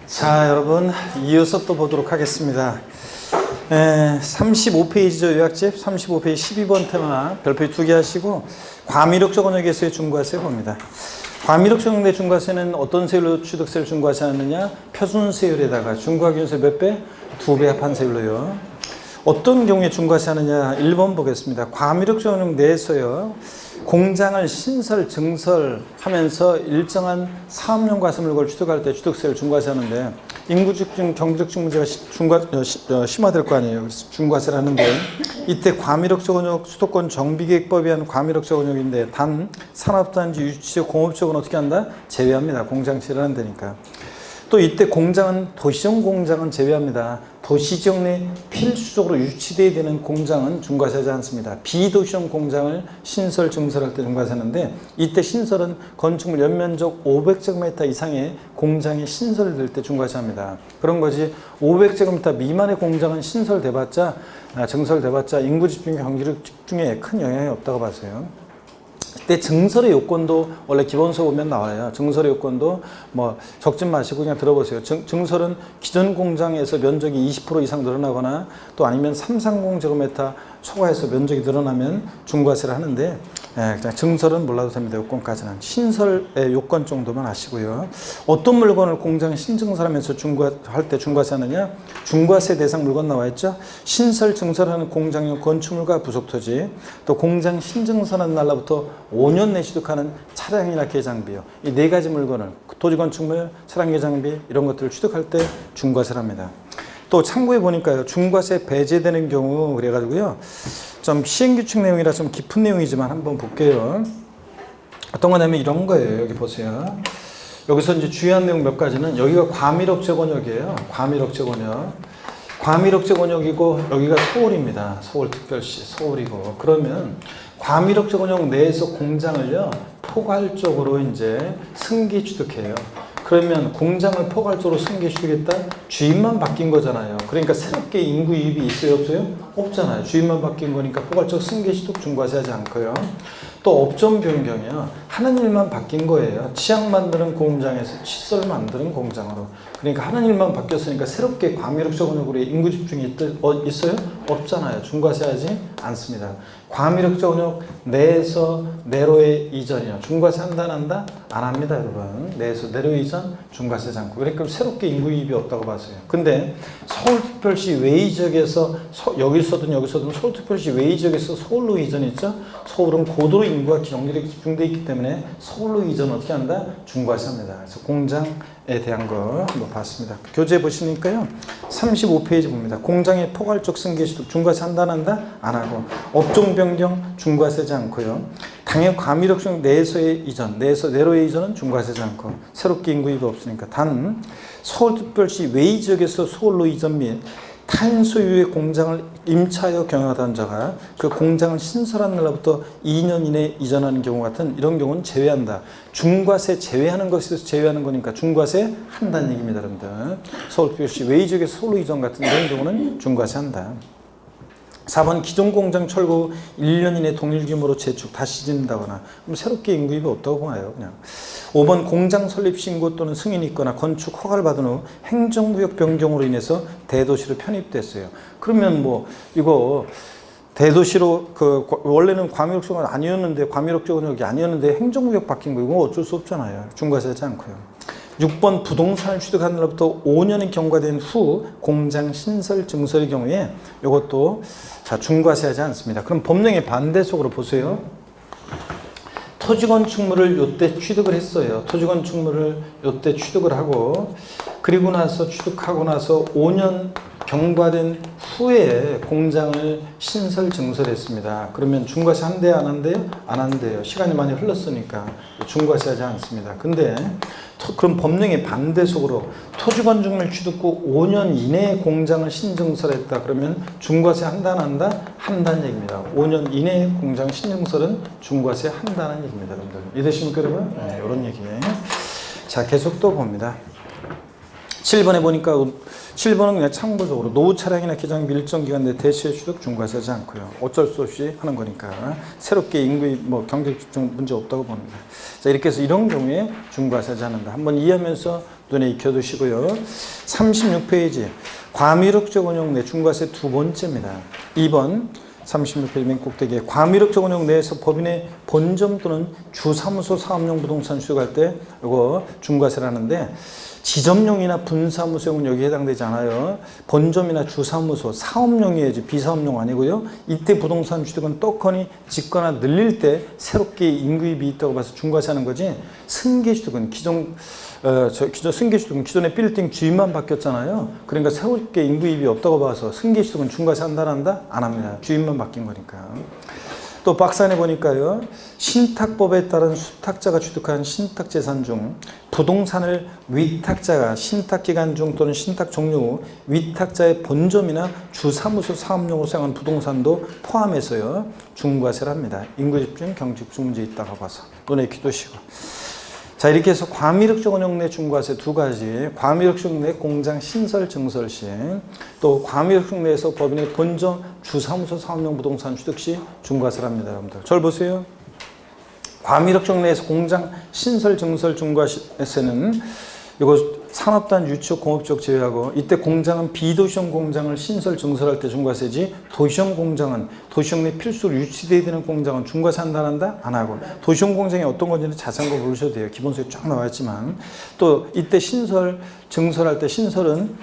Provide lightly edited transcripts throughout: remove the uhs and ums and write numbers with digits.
자, 여러분 이어서 또 보도록 하겠습니다. 35페이지죠. 요약집 35페이지 12번 테마 별표 2개 하시고 과미력적 언역에서의 중과세 봅니다. 과미력적 언역의 중과세는 어떤 세율로 취득세를 중과세하느냐? 표준세율에다가 중과기준세 몇 배? 2배 합한 세율로요. 어떤 경우에 중과세하느냐? 1번 보겠습니다. 과미력적 언역 내에서요. 공장을 신설, 증설하면서 일정한 사업용 과세물을 취득할 때 취득세를 중과세하는데 인구집중, 경제적 문제가 심화될 거 아니에요. 그래서 중과세를 하는데 이때 과미력적 언역 수도권 정비계획법에 의한 과미력적 언역인데 단 산업단지, 유치적, 공업적은 어떻게 한다? 제외합니다. 공장체를 한다니까. 또 이때 공장은 도시적 공장은 제외합니다. 도시지역 내 필수적으로 유치돼야 되는 공장은 중과세하지 않습니다. 비도시형 공장을 신설, 증설할 때 중과세하는데 이때 신설은 건축물 연면적 500제곱미터 이상의 공장이 신설될 때 중과세합니다. 그런 거지 500제곱미터 미만의 공장은 신설돼봤자 증설돼봤자 인구 집중, 경제력 집중에 큰 영향이 없다고 봐서요. 그때 증설의 요건도 원래 기본서 보면 나와요. 증설의 요건도 뭐 적지 마시고 그냥 들어보세요. 증설은 기존 공장에서 면적이 20% 이상 늘어나거나 또 아니면 330제곱미터 초과해서 면적이 늘어나면 중과세를 하는데 그냥 증설은 몰라도 됩니다. 요건까지는. 신설의 요건 정도만 아시고요. 어떤 물건을 공장 신증설하면서 할 때 중과세하느냐? 중과세 대상 물건 나와 있죠. 신설, 증설하는 공장용 건축물과 부속토지, 또 공장 신증설하는 날로부터 5년 내 취득하는 차량이나 개장비요. 이 네 가지 물건을 토지 건축물, 차량 개장비 이런 것들을 취득할 때 중과세를 합니다. 또 참고해 보니까요. 중과세 배제되는 경우 그래가지고요. 좀 시행규칙 내용이라 좀 깊은 내용이지만 한번 볼게요. 어떤 거냐면 이런 거예요. 여기 보세요. 여기서 이제 주의한 내용 몇 가지는 여기가 과미력적 언역이에요. 과미력적 언역. 과미력적 언역이고 여기가 서울입니다. 서울특별시 서울이고 그러면 과미력적 언역 내에서 공장을요 포괄적으로 이제 승계 취득해요. 그러면 공장을 포괄적으로 승계 취득했다? 주인만 바뀐 거잖아요. 그러니까 새롭게 인구 유입이 있어요, 없어요? 없잖아요. 주인만 바뀐 거니까 포괄적 승계 취득 중과세하지 않고요. 또 업종 변경이요. 하는 일만 바뀐 거예요. 치약 만드는 공장에서 칫솔 만드는 공장으로. 그러니까 하는 일만 바뀌었으니까 새롭게 과미력적 언역으로 인구 집중이 있어요? 없잖아요. 중과세하지 않습니다. 과미력적 언역 내에서 내로의 이전이요. 중과세 한다 안 한다? 안 합니다, 여러분. 내에서 내로의 이전 중과세하지 않고. 그러니까 새롭게 인구 유입이 없다고 봤어요. 근데 서울특별시 외의 지역에서 여기서든 서울특별시 외의 지역에서 서울로 이전했죠. 서울은 고도로 인구가 경제력이 집중되어 있기 때문에 서울로 이전 어떻게 한다? 중과세합니다. 그래서 공장에 대한 거 한번 봤습니다. 교재 보시니까요. 35페이지 봅니다. 공장의 포괄적 승계 취득 중과세 한다 안 한다? 안 하고 업종 변경 중과세하지 않고요. 당해 과미력적 내에서의 이전, 내에서 내로의 이전은 중과세하지 않고 새롭게 인구 유입이 없으니까 단 서울특별시 외의 지역에서 서울로 이전 및 타인 소유의 공장을 임차하여 경영하던 자가 그 공장을 신설한 날로부터 2년 이내에 이전하는 경우 같은 이런 경우는 제외한다. 중과세 제외하는 것에서 제외하는 거니까 중과세 한다는 얘기입니다. 여러분들. 서울특별시 외의 지역에서 서울로 이전 같은 이런 경우는 중과세 한다. 4번 기존 공장 철거 1년 이내 동일 규모로 재축 다시 짓는다거나 그럼 새롭게 인구 유입이 없다고 봐요. 그냥. 5번 공장 설립 신고 또는 승인이 있거나 건축 허가를 받은 후 행정구역 변경으로 인해서 대도시로 편입됐어요. 그러면 뭐 이거 대도시로 원래는 과미력적 언역이 아니었는데 과미력적 언역이 아니었는데 행정구역 바뀐 거 이거 어쩔 수 없잖아요. 중과세하지 않고요. 6번 부동산을 취득한 날로부터 5년이 경과된 후 공장 신설 증설의 경우에 이것도 중과세하지 않습니다. 그럼 법령의 반대속으로 보세요. 토지 건축물을 요때 취득을 했어요. 토지 건축물을 요때 취득을 하고 그리고 나서 취득하고 나서 5년 경과된 후에 공장을 신설 증설했습니다. 그러면 중과세 한대요, 안 한대요? 안 한대요. 시간이 많이 흘렀으니까 중과세하지 않습니다. 근데 그럼 법령의 반대속으로 토지 건축물 취득 후 5년 이내에 공장을 신증설했다. 그러면 중과세 한다 안 한다? 한다는 얘기입니다. 5년 이내에 공장 신증설은 중과세 한다는 얘기입니다. 여러분들 이해되십니까 여러분? 네, 이런 얘기예요. 자, 계속 또 봅니다. 7번에 보니까 7번은 그냥 참고적으로 노후 차량이나 기장비 일정 기간 내 대시에 취득 중과세하지 않고요. 어쩔 수 없이 하는 거니까 새롭게 인구의 경제 집중 문제 없다고 봅니다. 자, 이렇게 해서 이런 경우에 중과세하지 않는다. 한번 이해하면서 눈에 익혀두시고요. 36페이지 과미력적 운용 내 중과세 두 번째입니다. 2번 36페이지 맨 꼭대기에 과미력적 운용 내에서 법인의 본점 또는 주사무소 사업용 부동산 취득할 때 이거 중과세를 하는데 지점용이나 분사무소용은 여기에 해당되지 않아요. 본점이나 주사무소, 사업용이어야지 비사업용 아니고요. 이때 부동산 취득은 떡하니 짓거나 늘릴 때 새롭게 인구입이 있다고 봐서 중과세하는 거지 승계 취득은 기존 승계 취득은 기존의 빌딩 주인만 바뀌었잖아요. 그러니까 새롭게 인구입이 없다고 봐서 승계 취득은 중과세 한다? 안 합니다. 주인만 바뀐 거니까. 또 박스 안에 보니까요. 신탁법에 따른 수탁자가 취득한 신탁재산 중 부동산을 위탁자가 신탁기간 중 또는 신탁 종료 후 위탁자의 본점이나 주사무소 사업용으로 사용한 부동산도 포함해서요. 중과세를 합니다. 인구집중, 경제집중 문제 있다고 봐서 눈에 익히시고. 자, 이렇게 해서 과미력적 운용 내 중과세 두 가지, 과미력적 내 공장 신설 증설 시, 또 과미력적 내에서 법인의 본점 주사무소 사업용 부동산 취득 시 중과세를 합니다. 여러분들 절 보세요. 과미력적 내에서 공장 신설 증설 중과세는 이거 산업단 유치업 공업적 제외하고 이때 공장은 비도시형 공장을 신설 증설할 때 중과세지 도시형 공장은 도시형 내 필수로 유치돼야 되는 공장은 중과세 한다? 안 하고 도시형 공장이 어떤 건지는 자세한 거 모르셔도 돼요. 기본소에 쫙 나와 있지만 또 이때 신설 증설할 때 신설은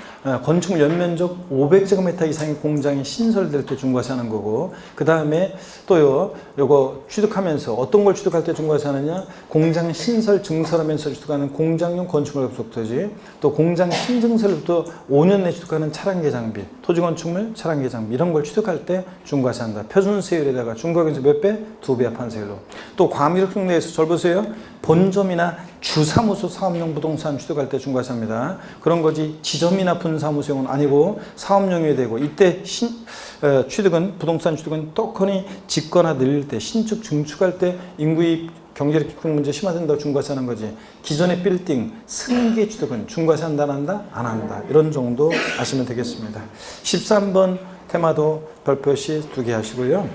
건축물 연면적 500제곱미터 이상의 공장이 신설될 때 중과세 하는 거고 그 다음에 또요 요거 취득하면서 어떤 걸 취득할 때 중과세 하느냐 공장 신설 증설하면서 취득하는 공장용 건축물 급속토지 또 공장 신증설부터 5년 내 취득하는 차량계 장비, 토지건축물, 차량계 장비 이런 걸 취득할 때 중과세한다. 표준세율에다가 중과세에서 몇 배? 2배 합한세율로. 또 과미력적 내에서 절 보세요. 본점이나 주사무소 사업용 부동산 취득할 때 중과세합니다. 그런 거지 지점이나 분사무소용은 아니고 사업용이 되고 이때 취득은 부동산 취득은 떡하니 짓거나 늘릴 때 신축 증축할 때 인구입 경제력 집중 문제 심화된다고 중과세하는 거지 기존의 빌딩 승계 취득은 중과세 한다? 안 한다. 이런 정도 아시면 되겠습니다. 13번 테마도 별표시 2개 하시고요.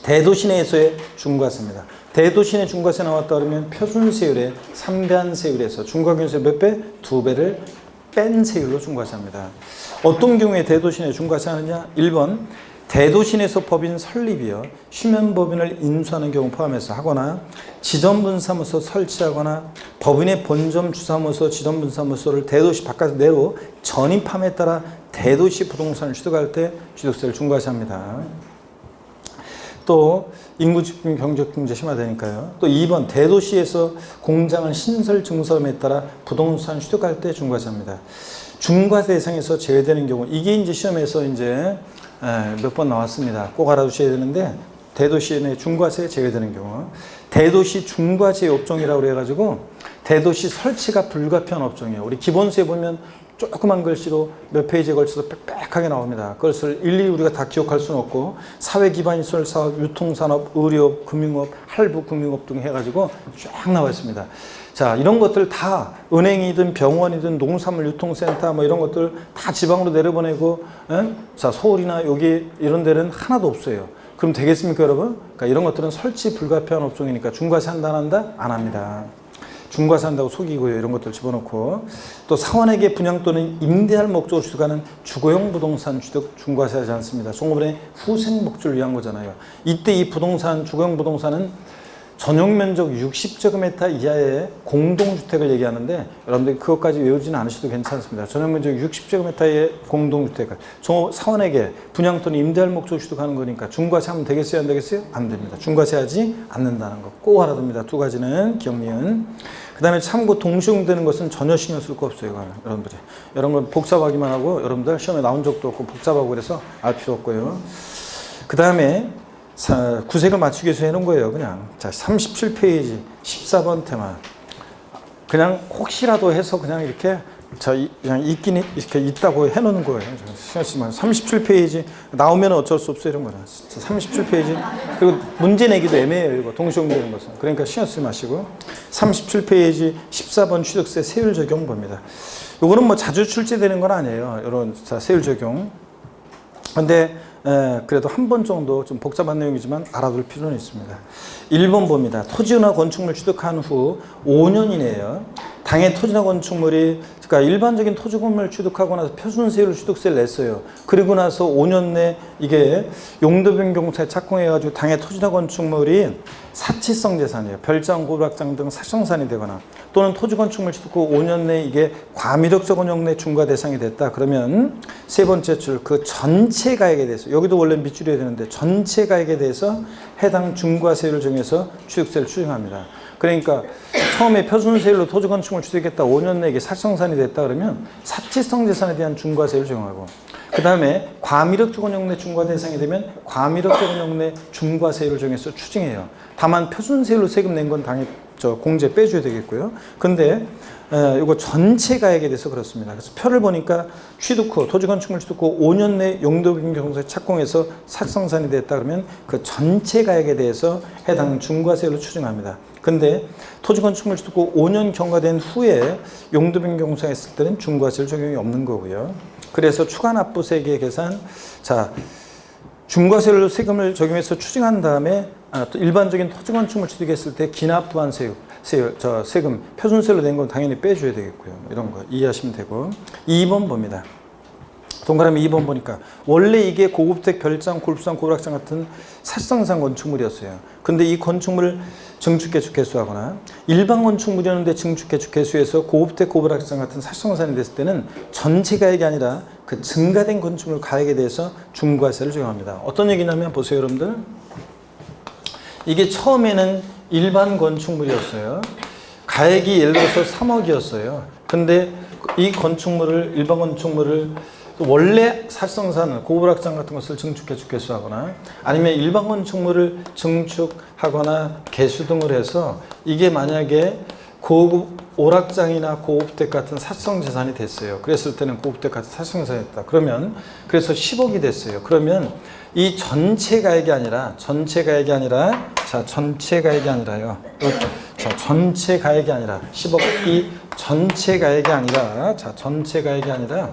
대도시 내에서의 중과세입니다. 대도시 내 중과세 나왔다 그러면 표준세율의 3배한세율에서 중과균세 몇 배? 2배를 뺀 세율로 중과세합니다. 어떤 경우에 대도시 내 중과세 하느냐? 1번 대도시 내에서 법인 설립이요. 휴면법인을 인수하는 경우 포함해서 하거나 지점분사무소 설치하거나 법인의 본점 주사무소 지점분사무소를 대도시 바깥 내로 전입함에 따라 대도시 부동산을 취득할 때 취득세를 중과세합니다. 또 인구집중 경제집중 심화되니까요. 또 2번 대도시에서 공장을 신설 증설함에 따라 부동산 취득할 때 중과세합니다. 중과세 대상에서 제외되는 경우 이게 이제 시험에서 이제 몇 번 나왔습니다. 꼭 알아두셔야 되는데 대도시 내 중과세에 제외되는 경우 대도시 중과세 업종이라고 그래가지고 대도시 설치가 불가피한 업종이에요. 우리 기본세에 보면 조그만 글씨로 몇 페이지에 걸쳐서 빽빽하게 나옵니다. 그것을 일일이 우리가 다 기억할 수는 없고 사회기반시설 사업, 유통산업, 의료업, 금융업, 할부금융업 등 해가지고 쫙 나와 있습니다. 자, 이런 것들 다 은행이든 병원이든 농산물 유통센터 뭐 이런 것들 다 지방으로 내려보내고 자, 서울이나 여기 이런 데는 하나도 없어요. 그럼 되겠습니까, 여러분? 그러니까 이런 것들은 설치 불가피한 업종이니까 중과세 한다, 안 한다? 안 합니다. 중과세 한다고 속이고요. 이런 것들 집어넣고 또 사원에게 분양 또는 임대할 목적으로 취득하는 주거용 부동산 취득 중과세하지 않습니다. 송업원의 후생 목적을 위한 거잖아요. 이때 이 부동산 주거용 부동산은 전용 면적 60제곱미터 이하의 공동주택을 얘기하는데 여러분들 그것까지 외우지는 않으셔도 괜찮습니다. 전용 면적 60제곱미터의 공동주택 사원에게 분양 또는 임대할 목적으로 취득하는 거니까 중과세 하면 되겠어요? 안 되겠어요? 안 됩니다. 중과세하지 않는다는 거 꼭 알아둡니다. 두 가지는 기억, 니은. 그 다음에 참고 동시용되는 것은 전혀 신경 쓸 거 없어요. 이거는 여러분들이 이런 건 복잡하기만 하고 여러분들 시험에 나온 적도 없고 복잡하고 그래서 알 필요 없고요. 그 다음에 구색을 맞추기 위해서 해놓은 거예요. 그냥 자 37페이지 14번 테마 그냥 혹시라도 해서 그냥 이렇게 그냥 있긴 이렇게 있다고 해놓는 거예요. 37페이지 나오면 어쩔 수 없어요. 이런 거는 37페이지 그리고 문제 내기도 애매해요. 이거 동시용되는 것은 그러니까 신경 쓰지 마시고 37페이지 14번 취득세 세율 적용 봅니다. 이거는 뭐 자주 출제되는 건 아니에요. 이런 세율 적용. 근데 그래도 한 번 정도 좀 복잡한 내용이지만 알아둘 필요는 있습니다. 1번 봅니다. 토지나 건축물 취득한 후 5년 이내에요. 당해 토지나 건축물이, 그러니까 일반적인 토지 건물을 취득하고 나서 표준세율 취득세를 냈어요. 그리고 나서 5년 내 이게 용도 변경사에 착공해가지고 당해 토지나 건축물이 사치성 재산이에요. 별장, 고락장 등 사성산이 되거나, 또는 토지 건축물 취득 후 5년 내 이게 과미력적 원형 내 중과 대상이 됐다. 그러면 세 번째 줄, 그 전체 가액에 대해서, 여기도 원래 밑줄이어야 되는데 전체 가액에 대해서 해당 중과세율을 정해서 취득세를 추징합니다. 그러니까 처음에 표준세율로 토지 건축물 취득했다, 5년 내에 이게 사성산이 됐다 그러면 사치성 재산에 대한 중과세율을 적용하고, 그 다음에 과미력적 원형 내 중과 대상이 되면 과미력적 원형 내 중과세율을 정해서 추징해요. 다만 표준세율로 세금 낸 건 당연히 공제 빼줘야 되겠고요. 근데 이거 전체 가액에 대해서 그렇습니다. 그래서 표를 보니까 취득 후, 토지 건축물 취득 후 5년 내 용도 변경사에 착공해서 사성산이 됐다 그러면 그 전체 가액에 대해서 해당 중과세율로 추징합니다. 근데 토지 건축물 취득 후 5년 경과된 후에 용도 변경사 했을 때는 중과세율 적용이 없는 거고요. 그래서 추가 납부세액의 계산, 자, 중과세율로 세금을 적용해서 추징한 다음에 또 일반적인 토지 건축물 취득했을 때 기납부한 세금, 표준세율로 낸 건 당연히 빼줘야 되겠고요. 이런 거 이해하시면 되고. 2번 봅니다. 동그라미 2번 보니까 원래 이게 고급택, 별장, 골프장, 고락장 같은 사실상 건축물이었어요. 근데 이 건축물을 증축개축 개수하거나 일반 건축물이었는데 증축개축 개수에서 고급택, 고락장 같은 사실상산이 됐을 때는 전체 가액이 아니라 그 증가된 건축물 가액에 대해서 중과세를 적용합니다. 어떤 얘기냐면 보세요, 여러분들. 이게 처음에는 일반 건축물이었어요. 가액이 예를 들어서 3억이었어요. 근데 이 건축물을, 일반 건축물을 원래 사실상산, 고불악장 같은 것을 증축개축 개수하거나 아니면 일반 건축물을 증축하거나 개수 등을 해서 이게 만약에 고급 오락장이나 고급택 같은 사성 재산이 됐어요. 그랬을 때는 고급택 같은 사성 재산이 됐다. 그러면 그래서 10억이 됐어요. 그러면 이 전체 가액이 아니라 자, 전체 가액이 아니라요. 자, 전체 가액이 아니라 10억이 전체 가액이 아니라, 자, 전체 가액이 아니라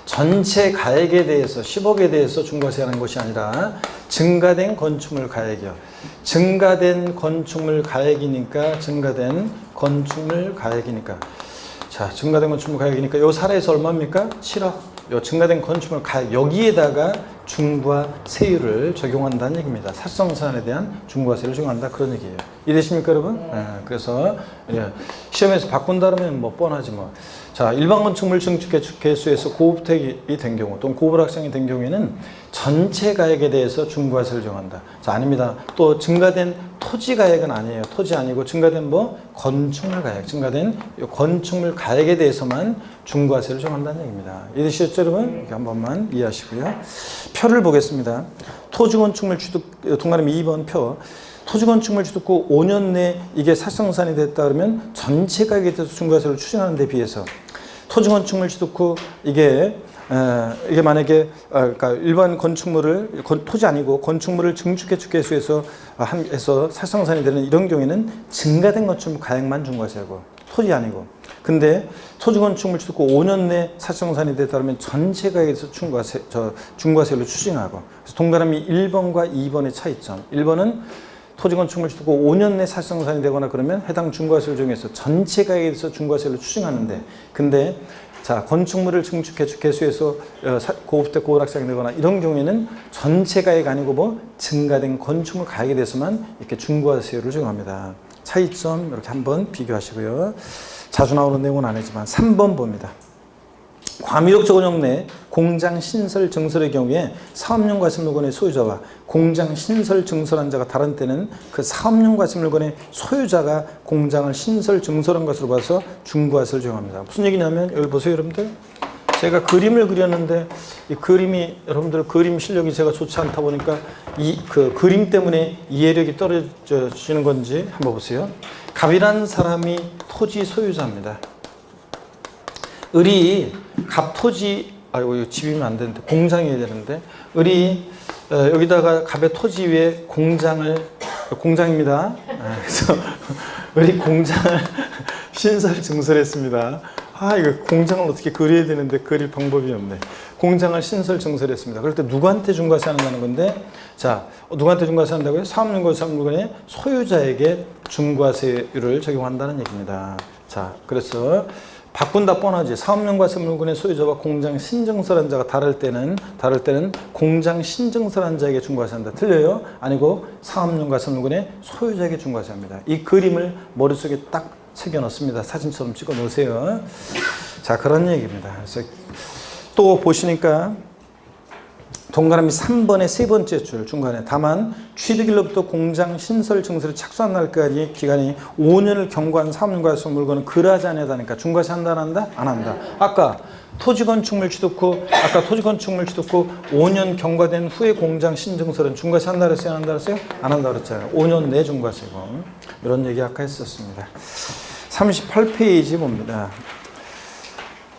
전체 가액에 대해서 10억에 대해서 중과세하는 것이 아니라 증가된 건축물 가액이요. 증가된 건축물 가액이니까 자, 증가된 건축물 가액이니까 요 사례에서 얼마입니까? 7억. 요 증가된 건축물 가액, 여기에다가 중과세율을 적용한다는 얘기입니다. 사실상산에 대한 중과세를 적용한다, 그런 얘기예요. 이해되십니까, 여러분? 네, 그래서 시험에서 바꾼다 그러면 뭐 뻔하지 뭐. 자, 일반 건축물 증축개축 개수에서 고급택이 된 경우 또는 고불악장이 된 경우에는 전체 가액에 대해서 중과세를 정한다. 자, 아닙니다. 또 증가된 토지 가액은 아니에요. 토지 아니고 증가된 뭐 건축물 가액, 증가된 건축물 가액에 대해서만 중과세를 정한다는 얘기입니다. 이해되셨죠, 여러분? 이렇게 한 번만 이해하시고요. 표를 보겠습니다. 토지 건축물 취득, 동그라미 2번 표. 토지 건축물 취득 후 5년 내 이게 사성산이 됐다 그러면 전체 가액에 대해서 중과세를 추징하는 데 비해서 토지 건축물 취득 후 이게 만약에 그러니까 일반 건축물을 토지 아니고 건축물을 증축개축 개수해서 해서 사성산이 되는 이런 경우에는 증가된 건축물 가액만 중과세하고 토지 아니고, 근데 토지 건축물 취득 후 5년 내 사성산이 됐다 그러면 전체 가액에 대해서 중과세로 추징하고. 그래서 동그라미 1번과 2번의 차이점. 1번은 토지 건축물 취득 후 5년 내 사실상산이 되거나 그러면 해당 중과세를 정해서 전체 가액에 대해서 중과세를 추징하는데, 근데 자, 건축물을 증축개축 개수해서 고급택, 고불악장이 되거나 이런 경우에는 전체 가액 아니고 뭐 증가된 건축물 가액에 대해서만 이렇게 중과세율을 적용합니다. 차이점 이렇게 한번 비교하시고요. 자주 나오는 내용은 아니지만 3번 봅니다. 과미력적 원형 내 공장 신설 증설의 경우에 사업용 과세 물건의 소유자와 공장 신설 증설한 자가 다른 때는 그 사업용 과세 물건의 소유자가 공장을 신설 증설한 것으로 봐서 중과세를 적용합니다. 무슨 얘기냐면 여기 보세요, 여러분들. 제가 그림을 그렸는데 이 그림이, 여러분들 그림 실력이 제가 좋지 않다 보니까 그 그림 때문에 이해력이 떨어지는 건지 한번 보세요. 갑이라는 사람이 토지 소유자입니다. 을이 갑토지, 아이고 이거 집이면 안 되는데 공장이어야 되는데, 을이 여기다가 갑의 토지 위에 공장입니다. 그래서 을이 공장을 신설 증설했습니다. 이거 공장을 어떻게 그려야 되는데 그릴 방법이 없네. 공장을 신설 증설했습니다. 그럴 때 누구한테 중과세 한다는 건데, 자, 누구한테 중과세 한다고요? 사업용과 물건의 소유자에게 중과세율을 적용한다는 얘기입니다. 자, 그래서 바꾼다 뻔하지. 사업용과세 물건의 소유자와 공장 신증설한 자가 다를 때는 공장 신증설한 자에게 중과세한다. 틀려요? 아니고 사업용과세 물건의 소유자에게 중과세합니다. 이 그림을 머릿속에 딱 새겨 넣습니다. 사진처럼 찍어 놓으세요. 자, 그런 얘기입니다. 그래서 또 보시니까 동그라미 3번의 세 번째 줄 중간에 다만 취득일로부터 공장 신설 증설을 착수한 날까지 기간이 5년을 경과한 사업용과세 물건은 그러하지 않다니까 중과세 한다 안 한다? 안 한다. 아까 토지건축물 취득 후 5년 경과된 후에 공장 신증설은 중과세 한다 그랬어요? 안 한다 그랬어요? 안 한다 그랬잖아요. 5년 내 중과세고. 이런 얘기 아까 했었습니다. 38페이지 봅니다.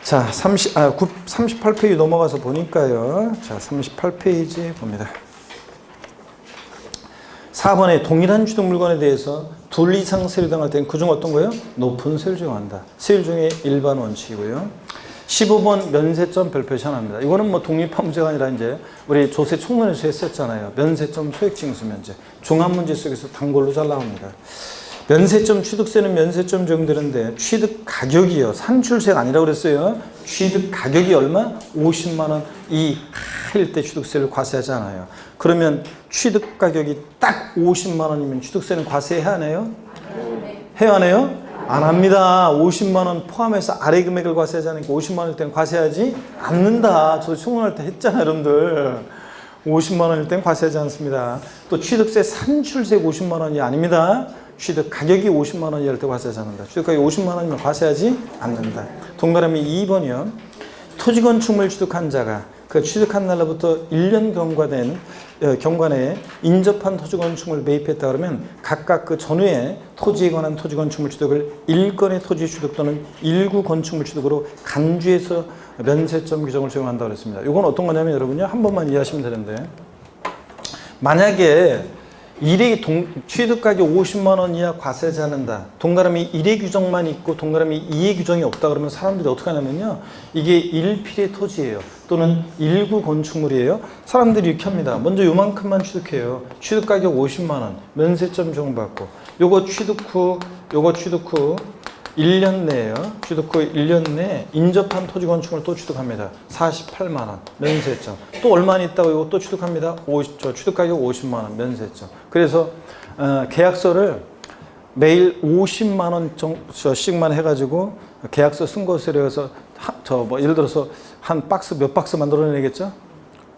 자, 38페이지 넘어가서 보니까요. 자, 38페이지 봅니다. 4번에 동일한 취득 물건에 대해서 둘 이상 세율 당할 때는 그중 어떤 거예요? 높은 세율 적용한다. 세율 중에 일반 원칙이고요. 15번 면세점 별표 시한합니다. 이거는 뭐 독립한 문제가 아니라 이제 우리 조세 총론에서 했었잖아요. 면세점 소액징수 면제. 종합문제 속에서 단골로 잘 나옵니다. 면세점 취득세는 면세점 적용되는데 취득 가격이요. 산출세가 아니라고 그랬어요. 취득 가격이 얼마? 50만 원 이하일 때 취득세를 과세하지 않아요. 그러면 취득 가격이 딱 50만 원이면 취득세는 과세해야 하나요? 해야 하나요? 안 합니다. 50만 원 포함해서 아래 금액을 과세하지 않으니까 50만 원일 때는 과세하지 않는다. 저도 청문할 때 했잖아요, 여러분들. 50만 원일 때는 과세하지 않습니다. 또 취득세 산출세 50만 원이 아닙니다. 취득 가격이 50만 원일 때 과세하지 않는다. 취득 가격이 50만 원이면 과세하지 않는다. 동그라미 2번이요. 토지건축물 취득한 자가 그 취득한 날로부터 1년 경과내에 인접한 토지건축물을 매입했다 그러면 각각 그 전후에 토지에 관한 토지건축물 취득을 1건의 토지 취득 또는 1구 건축물 취득으로 간주해서 면세점 규정을 적용한다고 그랬습니다. 이건 어떤 거냐면 여러분요. 한 번만 이해하시면 되는데 만약에 1의 취득가격 50만 원 이하 과세하지 않는다. 동그라미 1의 규정만 있고 동그라미 2의 규정이 없다 그러면 사람들이 어떻게 하냐면요. 이게 1필의 토지예요. 또는 1구 건축물이에요. 사람들이 이렇게 합니다. 먼저 요만큼만 취득해요. 취득가격 50만 원. 면세점 적용받고 요거 취득 후 1년 내에요. 취득 후 1년 내에 인접한 토지 건축물을 또 취득합니다. 48만 원 면세점. 또 얼마 있다고 이거 또 취득합니다. 취득 가격 50만 원 면세점. 그래서 계약서를 매일 50만 원씩만 해가지고 계약서 쓴 것으로 해서 예를 들어서 한 박스 몇 박스 만들어내겠죠?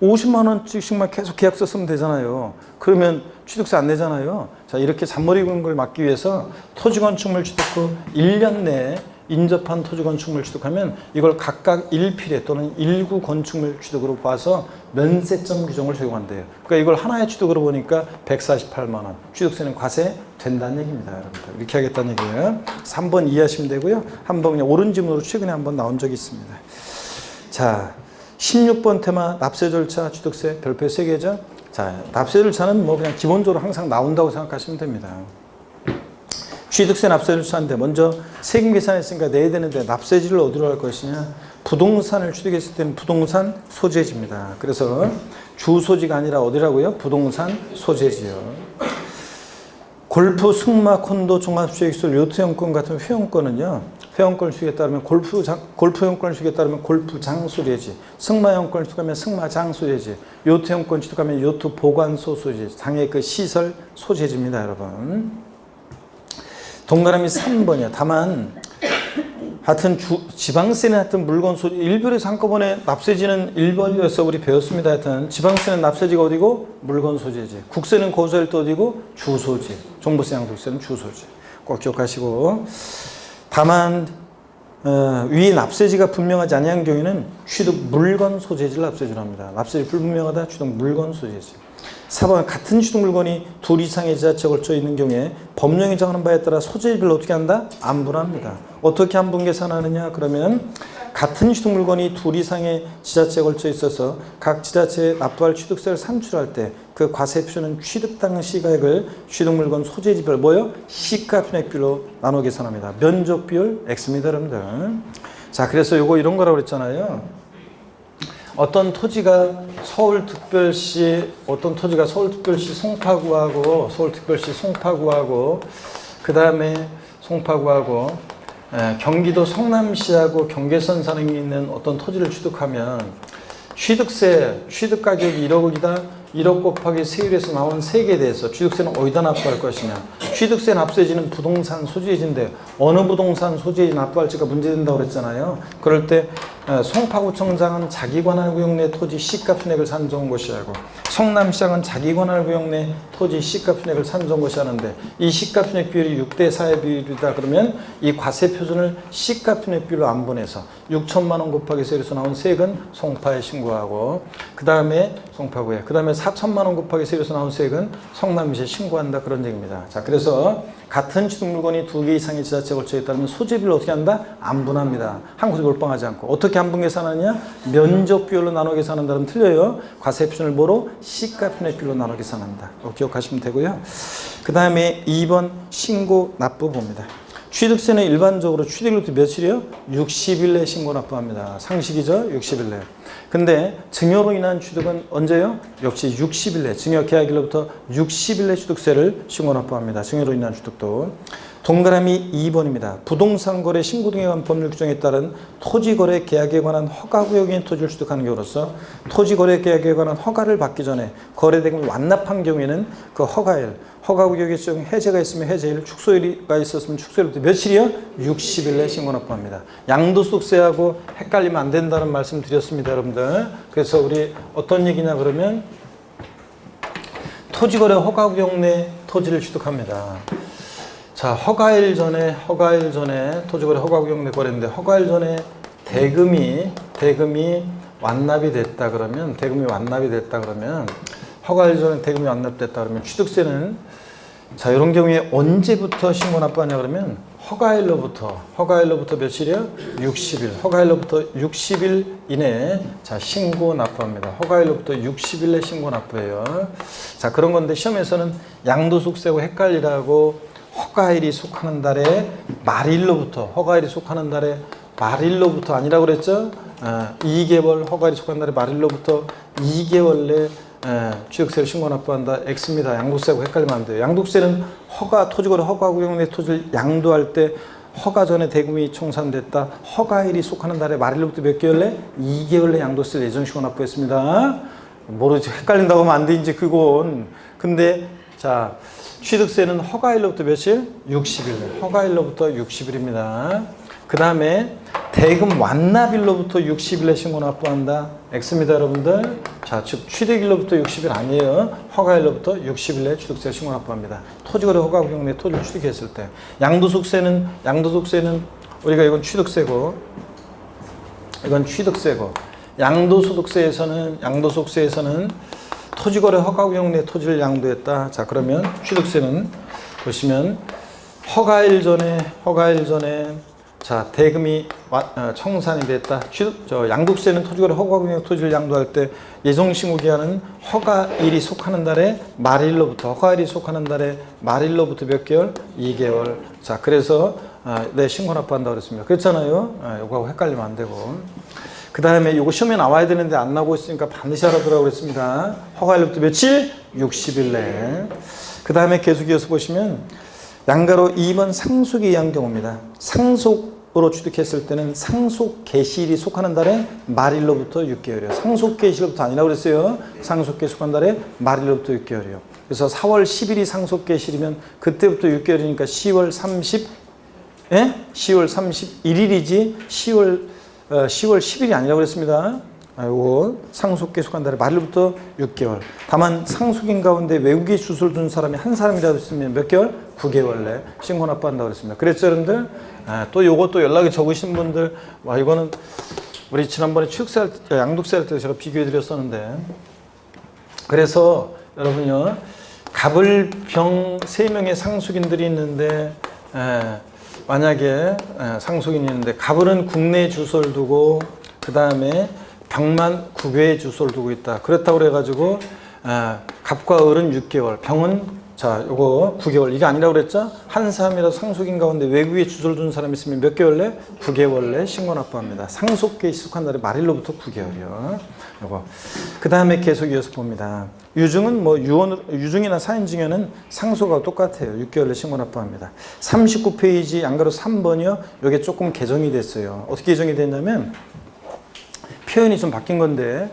50만 원씩만 계속 계약서 쓰면 되잖아요. 그러면 취득세 안 내잖아요. 자, 이렇게 잔머리 굵은 걸 막기 위해서 토지건축물 취득 후 1년 내에 인접한 토지건축물 취득하면 이걸 각각 1필에 또는 1구 건축물 취득으로 봐서 면세점 규정을 적용한대요. 그러니까 이걸 하나의 취득으로 보니까 148만 원. 취득세는 과세된다는 얘기입니다. 여러분들. 이렇게 하겠다는 얘기예요. 3번 이해하시면 되고요. 한번 그냥 옳은 질문으로 최근에 한번 나온 적이 있습니다. 자, 16번 테마 납세 절차 취득세 별표 3개죠. 자, 납세 절차는 뭐 그냥 기본적으로 항상 나온다고 생각하시면 됩니다. 취득세 납세 절차인데 먼저 세금 계산했으니까 내야 되는데 납세지를 어디로 할 것이냐. 부동산을 취득했을 때는 부동산 소재지입니다. 그래서 주소지가 아니라 어디라고요? 부동산 소재지요. 골프, 승마, 콘도, 종합주택시설, 요트용권 같은 회원권은요. 회원권을 주게 따르면 골프용권을 주게 따르면 골프장 소재지. 승마용권을 취득하면 승마장 소재지. 요트용권 취득하면 요트 보관소 소재지. 당의 그 시설 소재지입니다, 여러분. 동그라미 3번이요. 다만 하여튼 지방세는 하여튼 물건 소재 1별에서 한꺼번에 납세지는 1번이어서 우리 배웠습니다. 하여튼 지방세는 납세지가 어디고 물건 소재지. 국세는 고소할 때 어디고 주소지. 종부세 양도세는 주소지. 꼭 기억하시고 다만 위 납세지가 분명하지 아니한 경우에는 취득 물건 소재지를 납세지로 합니다. 납세지 불분명하다 취득 물건 소재지. 4번 같은 취득 물건이 둘 이상의 지자체에 걸쳐 있는 경우에 법령이 정하는 바에 따라 소재지별로 어떻게 한다? 안분합니다. 어떻게 안분 계산하느냐? 그러면 같은 취득 물건이 둘 이상의 지자체에 걸쳐 있어서 각 지자체에 납부할 취득세를 산출할 때 그 과세 표준은 취득 당시 가액을 취득 물건 소재지별 뭐요? 시가 편액비로 나눠 계산합니다. 면적 비율 X입니다, 여러분들. 자, 그래서 요거 이런 거라고 그랬잖아요. 어떤 토지가 서울특별시 송파구하고 그 다음에 송파구하고 경기도 성남시하고 경계선 산행에 있는 어떤 토지를 취득하면 취득 가격이 1억이다. 1억 곱하기 세율에서 나온 세액에 대해서 취득세는 어디다 납부할 것이냐. 취득세 납세지는 부동산 소지지인데 어느 부동산 소지지 납부할지가 문제된다고 그랬잖아요. 그럴 때 송파구청장은 자기 관할 구역 내 토지 시가 편액을 산정한 것이 하고 성남시장은 자기 관할 구역 내 토지 시가 편액을 산정한 것이 하는데 이 시가 편액 비율이 6대 4의 비율이다 그러면 이 과세 표준을 시가 편액 비율로 안분해서 6천만 원 곱하기 세율에서 나온 세액은 송파에 신고하고 그 다음에 송파구에 그 다음에 4천만 원 곱하기 세율에서 나온 세액은 성남시에 신고한다 그런 얘기입니다. 자, 그래서 같은 취득 물건이 2개 이상의 지자체에 걸쳐 있다면 소재비를 어떻게 한다? 안분합니다. 한 곳에 몰빵하지 않고. 어떻게 안분 계산하느냐? 면적 비율로 나눠 계산한다면 틀려요. 과세 표준을 뭐로? 시가 편액 비율로 나눠 계산한다. 기억하시면 되고요. 그 다음에 2번 신고 납부 봅니다. 취득세는 일반적으로 취득일부터 며칠이요? 60일 내 신고 납부합니다. 상식이죠? 60일 내. 근데 증여로 인한 취득은 언제요? 역시 60일 내. 증여 계약일로부터 60일 내 취득세를 신고 납부합니다. 증여로 인한 취득도. 동그라미 2번입니다. 부동산 거래 신고 등에 관한 법률 규정에 따른 토지 거래 계약에 관한 허가 구역인 토지를 취득하는 경우로서 토지 거래 계약에 관한 허가를 받기 전에 거래 대금을 완납한 경우에는 그 허가일, 허가 구역의 해제가 있으면 해제일, 축소일이 있었으면 축소일부터 며칠이요? 60일 내 신고 납부합니다. 양도소득세하고 헷갈리면 안 된다는 말씀 드렸습니다, 여러분들. 그래서 우리 어떤 얘기냐 그러면 토지 거래 허가 구역 내 토지를 취득합니다. 자, 허가일 전에 토지거래 허가구역 내 거래인데 허가일 전에 대금이 완납이 됐다 그러면 허가일 전에 대금이 완납됐다 그러면 취득세는 자, 이런 경우에 언제부터 신고 납부하냐 그러면 허가일로부터 며칠이요? 60일. 허가일로부터 60일 이내에 자, 신고 납부합니다. 허가일로부터 60일 내 신고 납부해요. 자, 그런 건데 시험에서는 양도소득세하고 헷갈리라고 허가일이 속하는 달에 말일로부터 아니라고 그랬죠? 2개월 허가일이 속하는 달에 말일로부터 2개월 내 취득세를 신고 납부한다. X입니다. 양도세하고 헷갈리면 안 돼요. 양도세는 토지거래 허가구역 내 토지를 양도할 때 허가 전에 대금이 청산됐다. 허가일이 속하는 달에 말일로부터 몇 개월 내? 2개월 내 양도세를 예정 신고 납부했습니다. 모르지 헷갈린다고 하면 안 돼, 이제 그건. 근데 자, 취득세는 허가일로부터 며칠? 60일. 허가일로부터 60일입니다. 그 다음에 대금 완납일로부터 60일에 신고 납부한다. X입니다, 여러분들. 자, 즉 취득일로부터 60일 아니에요. 허가일로부터 60일에 취득세 신고 납부합니다. 토지거래 허가구역 내 토지를 취득했을 때. 양도소득세는 우리가 이건 취득세고 양도소득세에서는 토지거래 허가구역 내 토지를 양도했다. 자, 그러면 취득세는 보시면 허가일 전에 자, 대금이 청산이 됐다. 양도세는 토지거래 허가구역 토지를 양도할 때 예정신고 기한은 허가일이 속하는 달에 말일로부터 몇 개월? 2개월. 자, 그래서 네, 신고 납부한다고 그랬습니다. 그랬잖아요. 이거하고 헷갈리면 안 되고. 그 다음에 이거 시험에 나와야 되는데 안 나오고 있으니까 반드시 알아두라고 그랬습니다. 허가일로부터 며칠? 60일 내. 그 다음에 계속 이어서 보시면 양가로 2번 상속에 의한 경우입니다. 상속으로 취득했을 때는 상속 개시일이 속하는 달에 말일로부터 6개월이에요. 상속 개시일부터 아니라고 그랬어요. 상속 개시 속한 달에 말일로부터 6개월이에요. 그래서 4월 10일이 상속 개시일이면 그때부터 6개월이니까 10월 31일이지 10월 10일이 아니라고 그랬습니다. 이거 상속계 속한 달에 말일부터 6개월. 다만 상속인 가운데 외국에 주소를 둔 사람이 한 사람이라도 있으면 몇 개월? 9개월 내 신고 납부한다고 그랬습니다. 그랬죠, 여러분들? 또 요것도 연락이 적으신 분들, 와, 이거는 우리 지난번에 양도세 할 때 제가 비교해 드렸었는데. 그래서 여러분요, 갑을병 3명의 상속인들이 있는데, 만약에 상속인이 있는데 갑을은 국내 주소를 두고 그 다음에 병만 국외에 주소를 두고 있다. 그렇다고 그래가지고 갑과 을은 6개월, 병은 자, 요거 9개월. 이게 아니라고 그랬죠? 한 사람이라도 상속인 가운데 외국에 주소를 둔 사람이 있으면 몇 개월 내? 9개월 내 신고 납부합니다. 상속계에 시속한 날이 말일로부터 9개월이요. 요거. 그 다음에 계속 이어서 봅니다. 유증은 뭐 유증이나 사인증여는 상속하고 똑같아요. 6개월 내 신고 납부합니다. 39페이지 양가로 3번이요. 요게 조금 개정이 됐어요. 어떻게 개정이 됐냐면 표현이 좀 바뀐 건데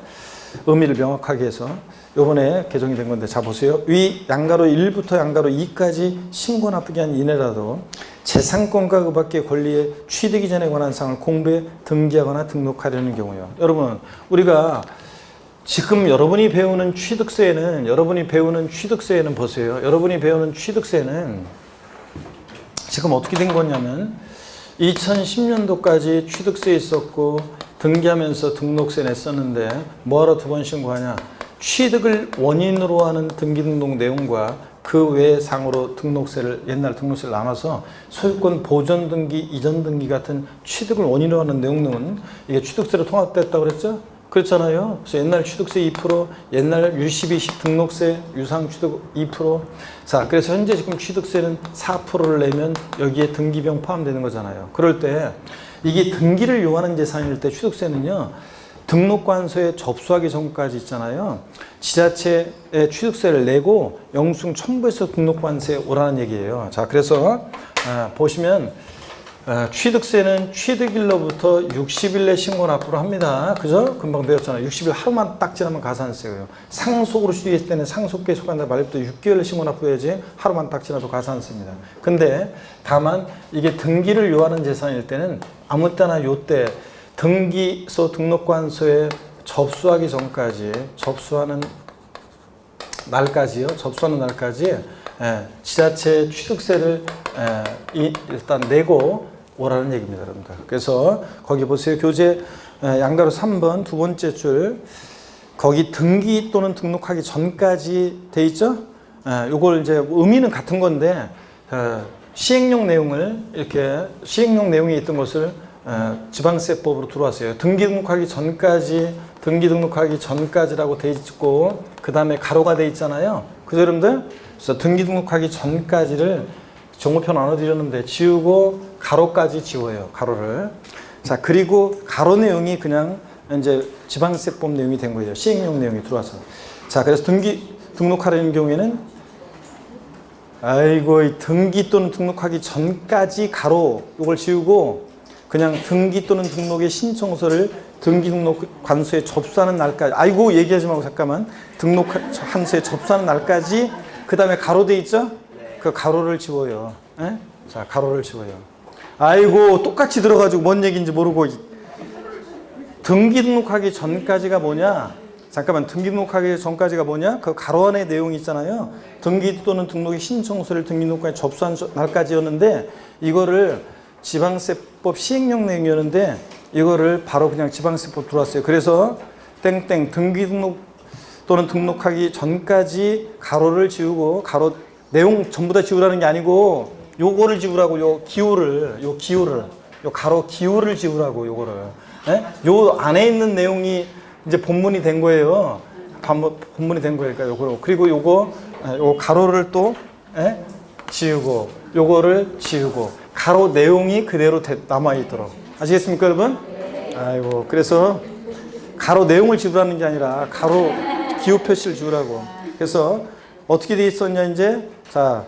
의미를 명확하게 해서 요번에 개정이 된 건데, 자 보세요. 위 양가로 1부터 양가로 2까지 신고 납부기 한 이내라도 재산권과 그 밖의 권리의 취득 이전에 관한 사항을 공부에 등기하거나 등록하려는 경우요. 여러분, 우리가 지금 여러분이 배우는 취득세에는 보세요. 여러분이 배우는 취득세는 지금 어떻게 된 거냐면 2010년도까지 취득세 있었고 등기하면서 등록세 냈었는데 뭐하러 두 번 신고하냐? 취득을 원인으로 하는 등기등록 내용과 그 외 상으로 등록세를, 옛날 등록세를 나눠서 소유권 보존 등기, 이전 등기 같은 취득을 원인으로 하는 내용은 이게 취득세로 통합됐다고 그랬죠? 그렇잖아요. 그래서 옛날 취득세 2%, 옛날 U12식 등록세, 유상 취득 2%. 자, 그래서 현재 지금 취득세는 4%를 내면 여기에 등기비용 포함되는 거잖아요. 그럴 때 이게 등기를 요하는 재산일 때 취득세는요, 등록관서에 접수하기 전까지 있잖아요. 지자체에 취득세를 내고 영수증 첨부해서 등록관서에 오라는 얘기예요. 자, 그래서 보시면 취득세는 취득일로부터 60일 내 신고 납부를 합니다. 그죠? 금방 배웠잖아요. 60일 하루만 딱 지나면 가산세예요. 상속으로 취득했을 때는 상속계에 속한다 말부터 6개월 내 신고 납부해야지 하루만 딱 지나도 가산세입니다. 근데 다만 이게 등기를 요하는 재산일 때는 아무 때나 요때 등기소 등록관서에 접수하기 전까지, 접수하는 날까지 지자체 취득세를 일단 내고 오라는 얘기입니다, 여러분들. 그래서 거기 보세요. 교재 양가로 3번 두 번째 줄, 거기 등기 또는 등록하기 전까지 돼 있죠? 요걸 이제 의미는 같은 건데 시행령 내용을 이렇게 시행령 내용이 있던 것을 지방세법으로 들어왔어요. 등기 등록하기 전까지라고 돼 있고 그 다음에 가로가 돼 있잖아요. 그죠, 여러분들? 그래서 등기 등록하기 전까지를 정보표 나눠드렸는데 지우고 가로까지 지워요. 가로를. 자, 그리고 가로 내용이 그냥 이제 지방세법 내용이 된 거예요. 시행령 내용이 들어와서. 자, 그래서 등기 등록하려는 경우에는 등기 또는 등록하기 전까지 가로 요걸 지우고 그냥 등기 또는 등록의 신청서를 등기등록관서에 접수하는 날까지, 얘기하지 말고 잠깐만, 등록관서에 접수하는 날까지, 그 다음에 가로 돼 있죠? 그 가로를 지워요. 에? 자, 가로를 지워요. 똑같이 들어가지고 뭔 얘기인지 모르고. 등기등록하기 전까지가 뭐냐? 잠깐만, 등기등록하기 전까지가 뭐냐? 그 가로 안에 내용이 있잖아요. 등기 또는 등록의 신청서를 등기등록관에 접수한 날까지였는데 이거를 지방세법 시행령 내용이었는데 이거를 바로 그냥 지방세법 들어왔어요. 그래서 땡땡 등기 등록 또는 등록하기 전까지 가로를 지우고, 가로 내용 전부 다 지우라는 게 아니고 요거를 지우라고, 요 가로 기울을 지우라고, 요거를. 요 안에 있는 내용이 이제 본문이 된 거예요. 본문이 된 거니까 요거. 그리고 요 가로를 또 지우고, 요거를 지우고, 가로 내용이 그대로 남아있도록. 아시겠습니까, 여러분? 그래서 가로 내용을 지우라는 게 아니라 가로 기호 표시를 지우라고. 그래서 어떻게 돼 있었냐, 이제. 자,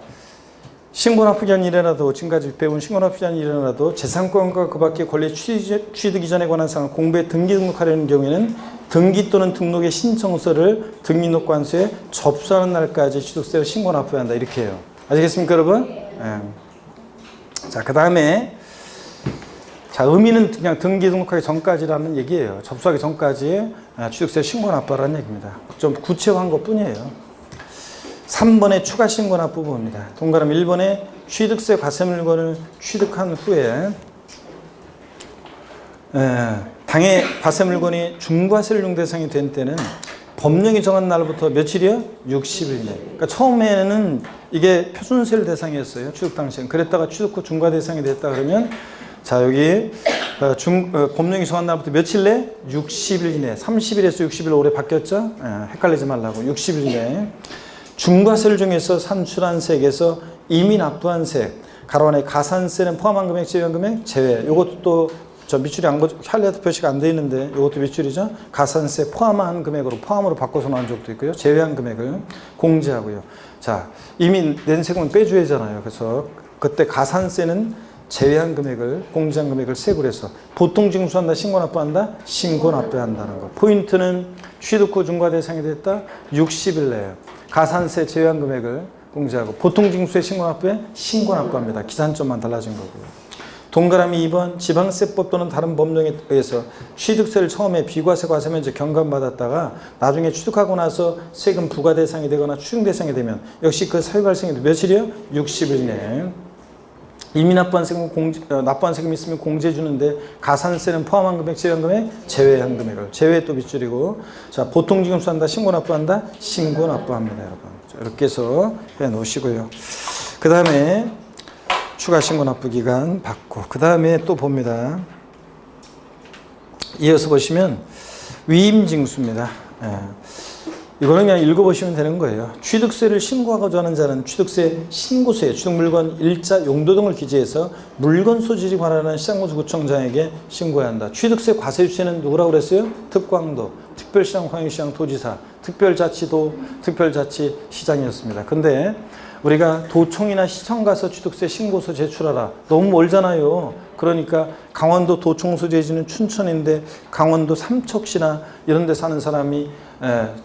신고납부기 한 일이라도, 지금까지 배운 신고납부기 한 일이라도 재산권과 그 밖의 권리 취득 이전에 관한 사항을 공부에 등기 등록하려는 경우에는 등기 또는 등록의 신청서를 등기등록관서에 접수하는 날까지 취득세를 신고납부해야 한다. 이렇게 해요. 아시겠습니까, 여러분? 자, 그 다음에, 자, 의미는 그냥 등기 등록하기 전까지라는 얘기예요. 접수하기 전까지 취득세 신고 납부하라는 얘기입니다. 좀 구체화한 것 뿐이에요. 3번에 추가 신고 납부 부분입니다. 동그라미 1번에 취득세 과세 물건을 취득한 후에 당해 과세 물건이 중과세율 대상이 된 때는 법령이 정한 날부터 며칠이요? 60일 내. 그러니까 처음에는 이게 표준세율 대상이었어요. 취득 당시엔. 그랬다가 취득 후 중과 대상이 됐다 그러면, 자, 여기 법령이 정한 날부터 며칠 내? 60일 이내. 30일에서 60일 올해 바뀌었죠? 헷갈리지 말라고. 60일 이내. 중과세를 중에서 산출한 세액에서 이미 납부한 세액, 가로 안에 가산세는 포함한 금액, 제외한 금액, 제외. 이것도 또 저 밑줄이 하이라이트 표시가 안 돼 있는데 이것도 밑줄이죠. 가산세 포함한 금액으로 포함으로 바꿔서 나온 적도 있고요. 제외한 금액을 공제하고요. 자, 이미 낸 세금은 빼줘야잖아요. 그래서 그때 가산세는 제외한 금액을 공제한 금액을 세액으로 해서 보통 징수한다, 신고 납부한다, 신고 납부해야 한다는 거. 포인트는 취득 후 중과 대상이 됐다 60일 내에 가산세 제외한 금액을 공제하고 보통 징수에 신고 납부에 신고 납부합니다. 기산점만 달라진 거고요. 동그라미 2번 지방세법 또는 다른 법령에 의해서 취득세를 처음에 비과세 과세면제 경감받았다가 나중에 취득하고 나서 세금 부과 대상이 되거나 추징 대상이 되면 역시 그 사유 발생이 며칠이요? 60일 내에 이미 납부한 세금 있으면 공제해 주는데 가산세는 포함한 금액, 제외한 금액, 제외한 금액을 제외 또 밑줄이고 자 보통 징수한다, 신고 납부한다, 신고 납부합니다, 여러분. 이렇게 해서 해 놓으시고요. 그 다음에 추가 신고 납부 기간 받고 그 다음에 또 봅니다. 이어서 보시면 위임징수입니다. 예. 이거는 그냥 읽어보시면 되는 거예요. 취득세를 신고하고자 하는 자는 취득세 신고서에 취득물건, 일자, 용도 등을 기재해서 물건 소지에 관한 시장구청장에게 신고해야 한다. 취득세 과세 주체는 누구라고 그랬어요? 특광도, 특별시장, 광역시장, 도지사, 특별자치도, 특별자치시장이었습니다. 근데 우리가 도청이나 시청 가서 취득세 신고서 제출하라. 너무 멀잖아요. 그러니까 강원도 도청 소재지는 춘천인데 강원도 삼척시나 이런 데 사는 사람이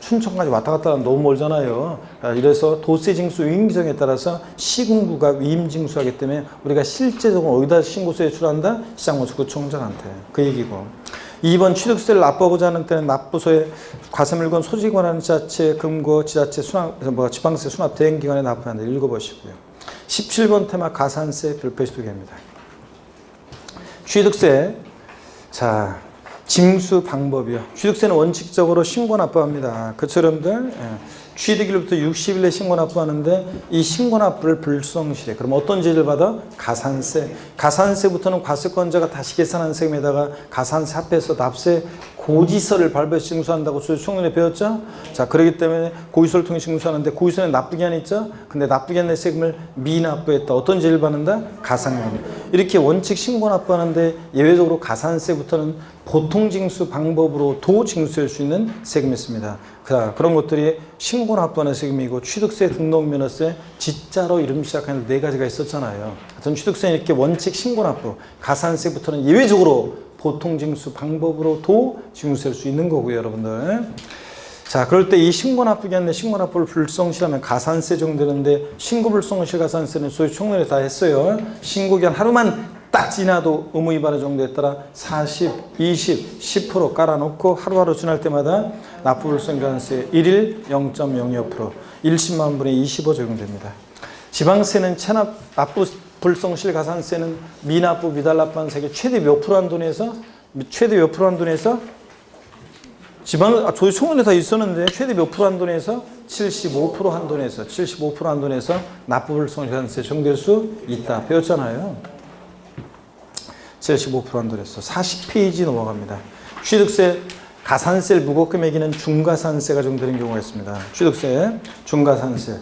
춘천까지 왔다 갔다 하면 너무 멀잖아요. 이래서 도세징수 위임규정에 따라서 시군구가 위임징수하기 때문에 우리가 실제적으로 어디다 신고서 제출한다? 시장구청장한테. 그 얘기고. 2번 취득세를 납부하고자 하는 때는 납부소에 과세물건 소지에 관한 지자체, 금고, 지자체 지방세 수납 대행기관에 납부해야 한다. 읽어보시고요. 17번 테마 가산세 별표시 2개입니다. 취득세, 자 징수 방법이요. 취득세는 원칙적으로 신고 납부합니다. 그쵸 여러분들? 취득일부터 60일 내 신고 납부하는데 이 신고 납부를 불성실해. 그럼 어떤 제재를 받아? 가산세. 가산세부터는 과세권자가 다시 계산한 세금에다가 가산세 합해서 납세 고지서를 발부해서 징수한다고 총론에 배웠죠? 자, 그렇기 때문에 고지서를 통해 징수하는데 고지서에 납부기한이 있죠? 근데 납부기한 내 세금을 미납부했다. 어떤 제재를 받는다? 가산금. 이렇게 원칙 신고 납부하는데 예외적으로 가산세부터는 보통 징수 방법으로 도 징수할 수 있는 세금이 있습니다. 자, 그런 것들이 신고 납부하는 세금이고 취득세, 등록면허세, 지자로 이름 시작하는 4가지가 있었잖아요. 하여튼 취득세는 이렇게 원칙 신고 납부, 가산세부터는 예외적으로 보통 징수 방법으로 도 징수할 수 있는 거고요, 여러분들. 자, 그럴 때 이 신고 납부 기한 내 신고 납부를 불성실하면 가산세 정되는데 신고 불성실 가산세는 소위 총론에 다 했어요. 신고 기한 하루만 딱 지나도 의무 위반의 정도에 따라 40, 20, 10% 깔아놓고 하루하루 지날 때마다 납부 불성 가산세 1일 0.02%, 1십만 분의 25 적용됩니다. 지방세는 체납 납부 불성실 가산세는 미납부 미달납부한 세액의 최대 몇 프로 한도내에서 지방 저희 총론에 다 있었는데 최대 몇 프로 한도내에서 75% 한도내에서 납부 불성실 가산세 적용될 수 있다. 배웠잖아요. 75% 한도내에서 40페이지 넘어갑니다. 취득세 가산세를 무겁게 매기는 중과산세가 적용되는 경우가 있습니다. 취득세 중과산세.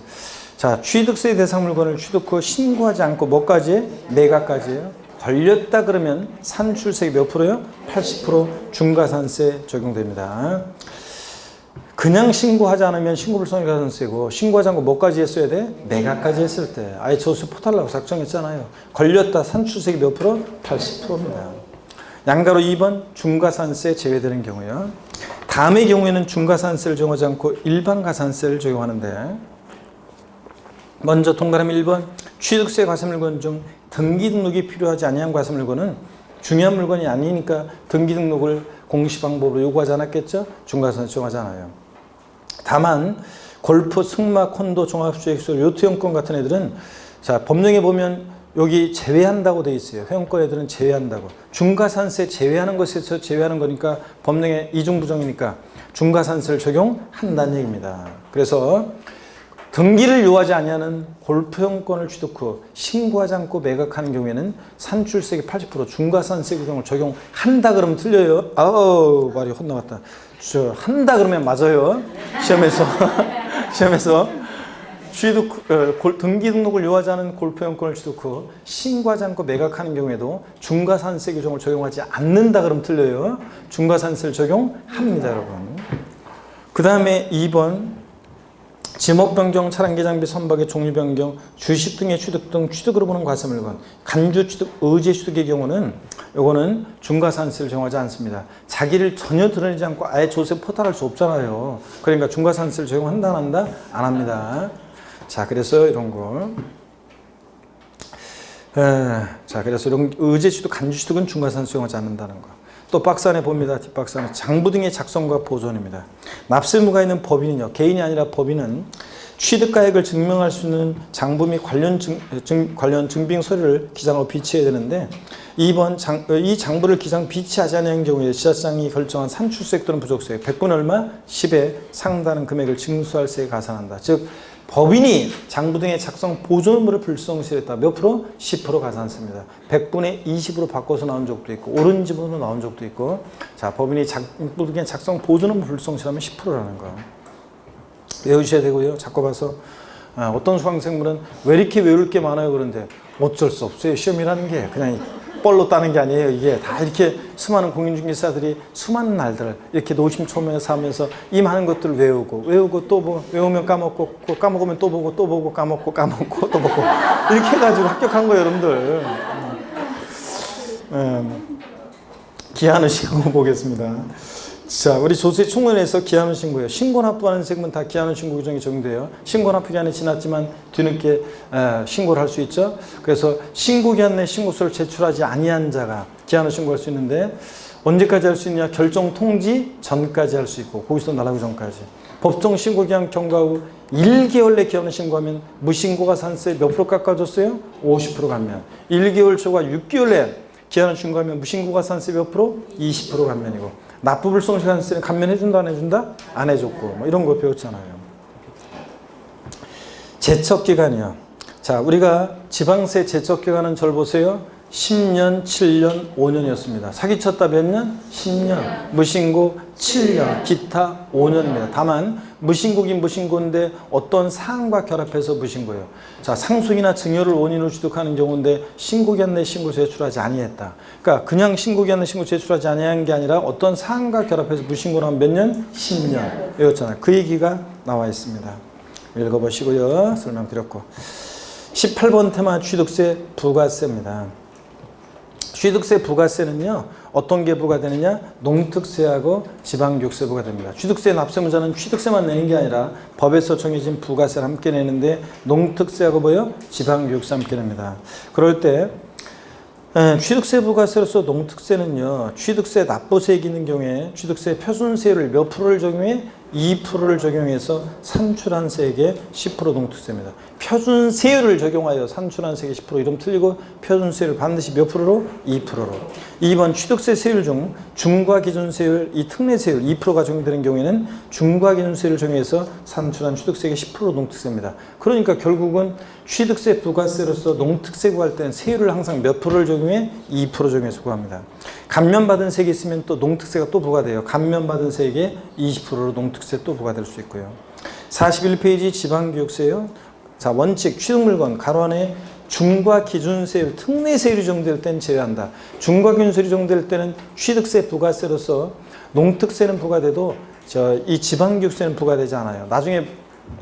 자, 취득세 대상 물건을 취득 후 신고하지 않고 뭐까지? 매각까지예요. 걸렸다 그러면 산출세액 몇 프로요? 80% 중과산세 적용됩니다. 그냥 신고하지 않으면 신고불성실 가산세고 신고하지 않고 뭐까지 했어야 돼? 매각까지 했을 때. 아예 저수 포탈라고 작성했잖아요. 걸렸다 산출세액 몇 프로? 80%입니다. 양가로 2번 중과산세 제외되는 경우요. 다음의 경우에는 중과산세를 적용하지 않고 일반 가산세를 적용하는데 먼저 동그라미 1번 취득세 과세물건 중 등기 등록이 필요하지 아니한 과세물건은 중요한 물건이 아니니까 등기 등록을 공시방법으로 요구하지 않았겠죠? 중과산세 적용하지 않아요. 다만 골프, 승마, 콘도, 종합주택시설, 요트용권 같은 애들은 자 법령에 보면 여기 제외한다고 돼 있어요. 회원권 애들은 제외한다고. 중과산세 제외하는 것에서 제외하는 거니까 법령에 이중부정이니까 중과산세를 적용한다는 얘기입니다. 그래서 등기를 요하지 아니하는 골프용권을 취득 후 신고하지 않고 매각하는 경우에는 산출세액 80% 중과산세 규정을 적용한다 그러면 틀려요. 아우 말이 혼나갔다. 저 한다 그러면 맞아요. 시험에서 시험에서 등기 등록을 요하지 않은 골프영권을 취득 후 신고하지 않고 매각하는 경우에도 중과산세 규정을 적용하지 않는다 그러면 틀려요. 중과산세를 적용합니다, 여러분. 그 다음에 2번 지목 변경, 차량 개장비, 선박의 종류 변경, 주식 등의 취득 등 취득으로 보는 과세물건, 간주 취득, 의제 취득의 경우는 요거는 중과산세를 정하지 않습니다. 자기를 전혀 드러내지 않고 아예 조세 포탈할 수 없잖아요. 그러니까 중과산세를 적용한다, 안 한다? 안 합니다. 자, 그래서 이런 거. 자, 그래서 이런 의제 취득, 간주 취득은 중과산세 적용하지 않는다는 거. 또 박스 안에 봅니다. 뒷박스 안에 장부 등의 작성과 보존입니다. 납세의무가 있는 법인은요. 개인이 아니라 법인은 취득가액을 증명할 수 있는 장부 및 관련 증빙 서류를 기장하고 비치해야 되는데 2번 이 장부를 기장 비치하지 않은 경우에 지자장이 결정한 산출세액 또는 부족세액 100분의 얼마? 10에 상당한 금액을 징수할세에 가산한다. 즉 법인이 장부 등의 작성 보존물을 불성실했다. 몇 프로? 10% 가산세입니다. 100분의 20으로 바꿔서 나온 적도 있고 옳은 지분으로 나온 적도 있고 자 법인이 장부 등의 작성 보존물을 불성실하면 10%라는 거 외우셔야 되고요. 자꾸 봐서 어떤 수강생분은 왜 이렇게 외울 게 많아요 그런데 어쩔 수 없어요. 시험이라는 게 그냥 뻘로 따는 게 아니에요. 이게 다 이렇게 수많은 공인중개사들이 수많은 날들 이렇게 노심초면에서 하면서 이 많은 것들을 외우고 또 뭐 외우면 까먹고 까먹으면 또 보고 까먹고 또 보고 이렇게 해가지고 합격한 거예요 여러분들. 기한을 신고 보겠습니다. 자, 우리 조세 총론에서 기한을 신고해요. 신고 납부하는 세금은 다 기한을 신고 규정이 적용돼요. 신고 납부 기한이 지났지만 뒤늦게 신고를 할 수 있죠. 그래서 신고 기한 내 신고서를 제출하지 아니한 자가 기한을 신고할 수 있는데 언제까지 할 수 있냐? 결정 통지 전까지 할 수 있고 거기서 나가기 전까지. 법정 신고 기한 경과 후 1개월 내 기한을 신고하면 무신고가 산세 몇 프로 깎아줬어요? 50% 감면. 1개월 초과 6개월 내 기한을 신고하면 무신고가 산세 몇 프로? 20% 감면이고. 납부불성시간세는 감면해준다 안 해준다? 안 해줬고 뭐 이런 거 배웠잖아요. 제척기간이요. 자, 우리가 지방세 제척기간은 절 보세요. 10년, 7년, 5년이었습니다. 사기쳤다 몇 년? 10년. 무신고 7년, 기타 5년입니다. 다만 무신고긴 무신고인데 어떤 사항과 결합해서 무신고예요. 자, 상속이나 증여를 원인으로 취득하는 경우인데 신고기한 내 신고 제출하지 아니했다. 그러니까 그냥 신고기한 내 신고 제출하지 아니한 게 아니라 어떤 사항과 결합해서 무신고를 하면 몇 년? 10년. 외웠잖아요. 그 얘기가 나와 있습니다. 읽어보시고요. 설명드렸고. 18번 테마 취득세 부가세입니다. 취득세 부가세는요. 어떤 게 부과되느냐? 농특세하고 지방교육세 부과됩니다. 취득세 납세무자는 취득세만 내는 게 아니라 법에서 정해진 부가세를 함께 내는데 농특세하고 뭐요? 지방교육세 함께 냅니다. 그럴 때 취득세 부가세로서 농특세는요. 취득세 납부세액이 있는 경우에 취득세 표준세율을 몇 프로를 적용해? 2%를 적용해서 산출한 세액의 10% 농특세입니다. 표준세율을 적용하여 산출한 세액의 10% 이러면 틀리고 표준세율 반드시 몇 프로로? 2%로. 2번 취득세 세율 중 중과기준세율, 이 특례세율 2%가 적용되는 경우에는 중과기준세율을 적용해서 산출한 취득세액의 10% 농특세입니다. 그러니까 결국은 취득세 부가세로서 농특세 구할 때는 세율을 항상 몇 프로를 적용해? 2% 적용해서 구합니다. 감면받은 세액이 있으면 또 농특세가 또 부과돼요. 감면받은 세액의 20%로 농특세 또 부과될 수 있고요. 41페이지 지방교육세요. 자, 원칙 취득물건 가로 안에 중과기준세율, 특례세율이 적용될 때는 제외한다. 중과기준세율이 적용될 때는 취득세 부가세로서 농특세는 부과돼도 이 지방교육세는 부과되지 않아요. 나중에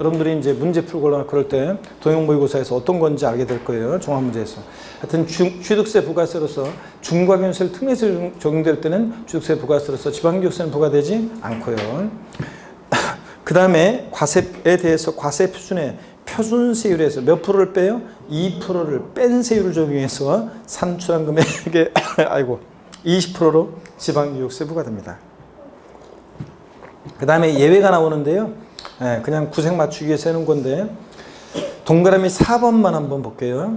여러분들이 이제 문제 풀거나 그럴 때 도형모의고사에서 어떤 건지 알게 될 거예요. 종합문제에서. 하여튼 취득세 부가세로서 중과기준세 특례세 적용될 때는 취득세 부가세로서 지방교육세는 부과되지 않고요. 그 다음에 과세에 대해서 과세 표준에 표준세율에서 몇 프로를 빼요? 2%를 뺀 세율을 적용해서 산출한 금액의 20%로 지방교육세 부과됩니다. 그 다음에 예외가 나오는데요. 그냥 구색 맞추기 위해서 해놓은 건데 동그라미 4번만 한번 볼게요.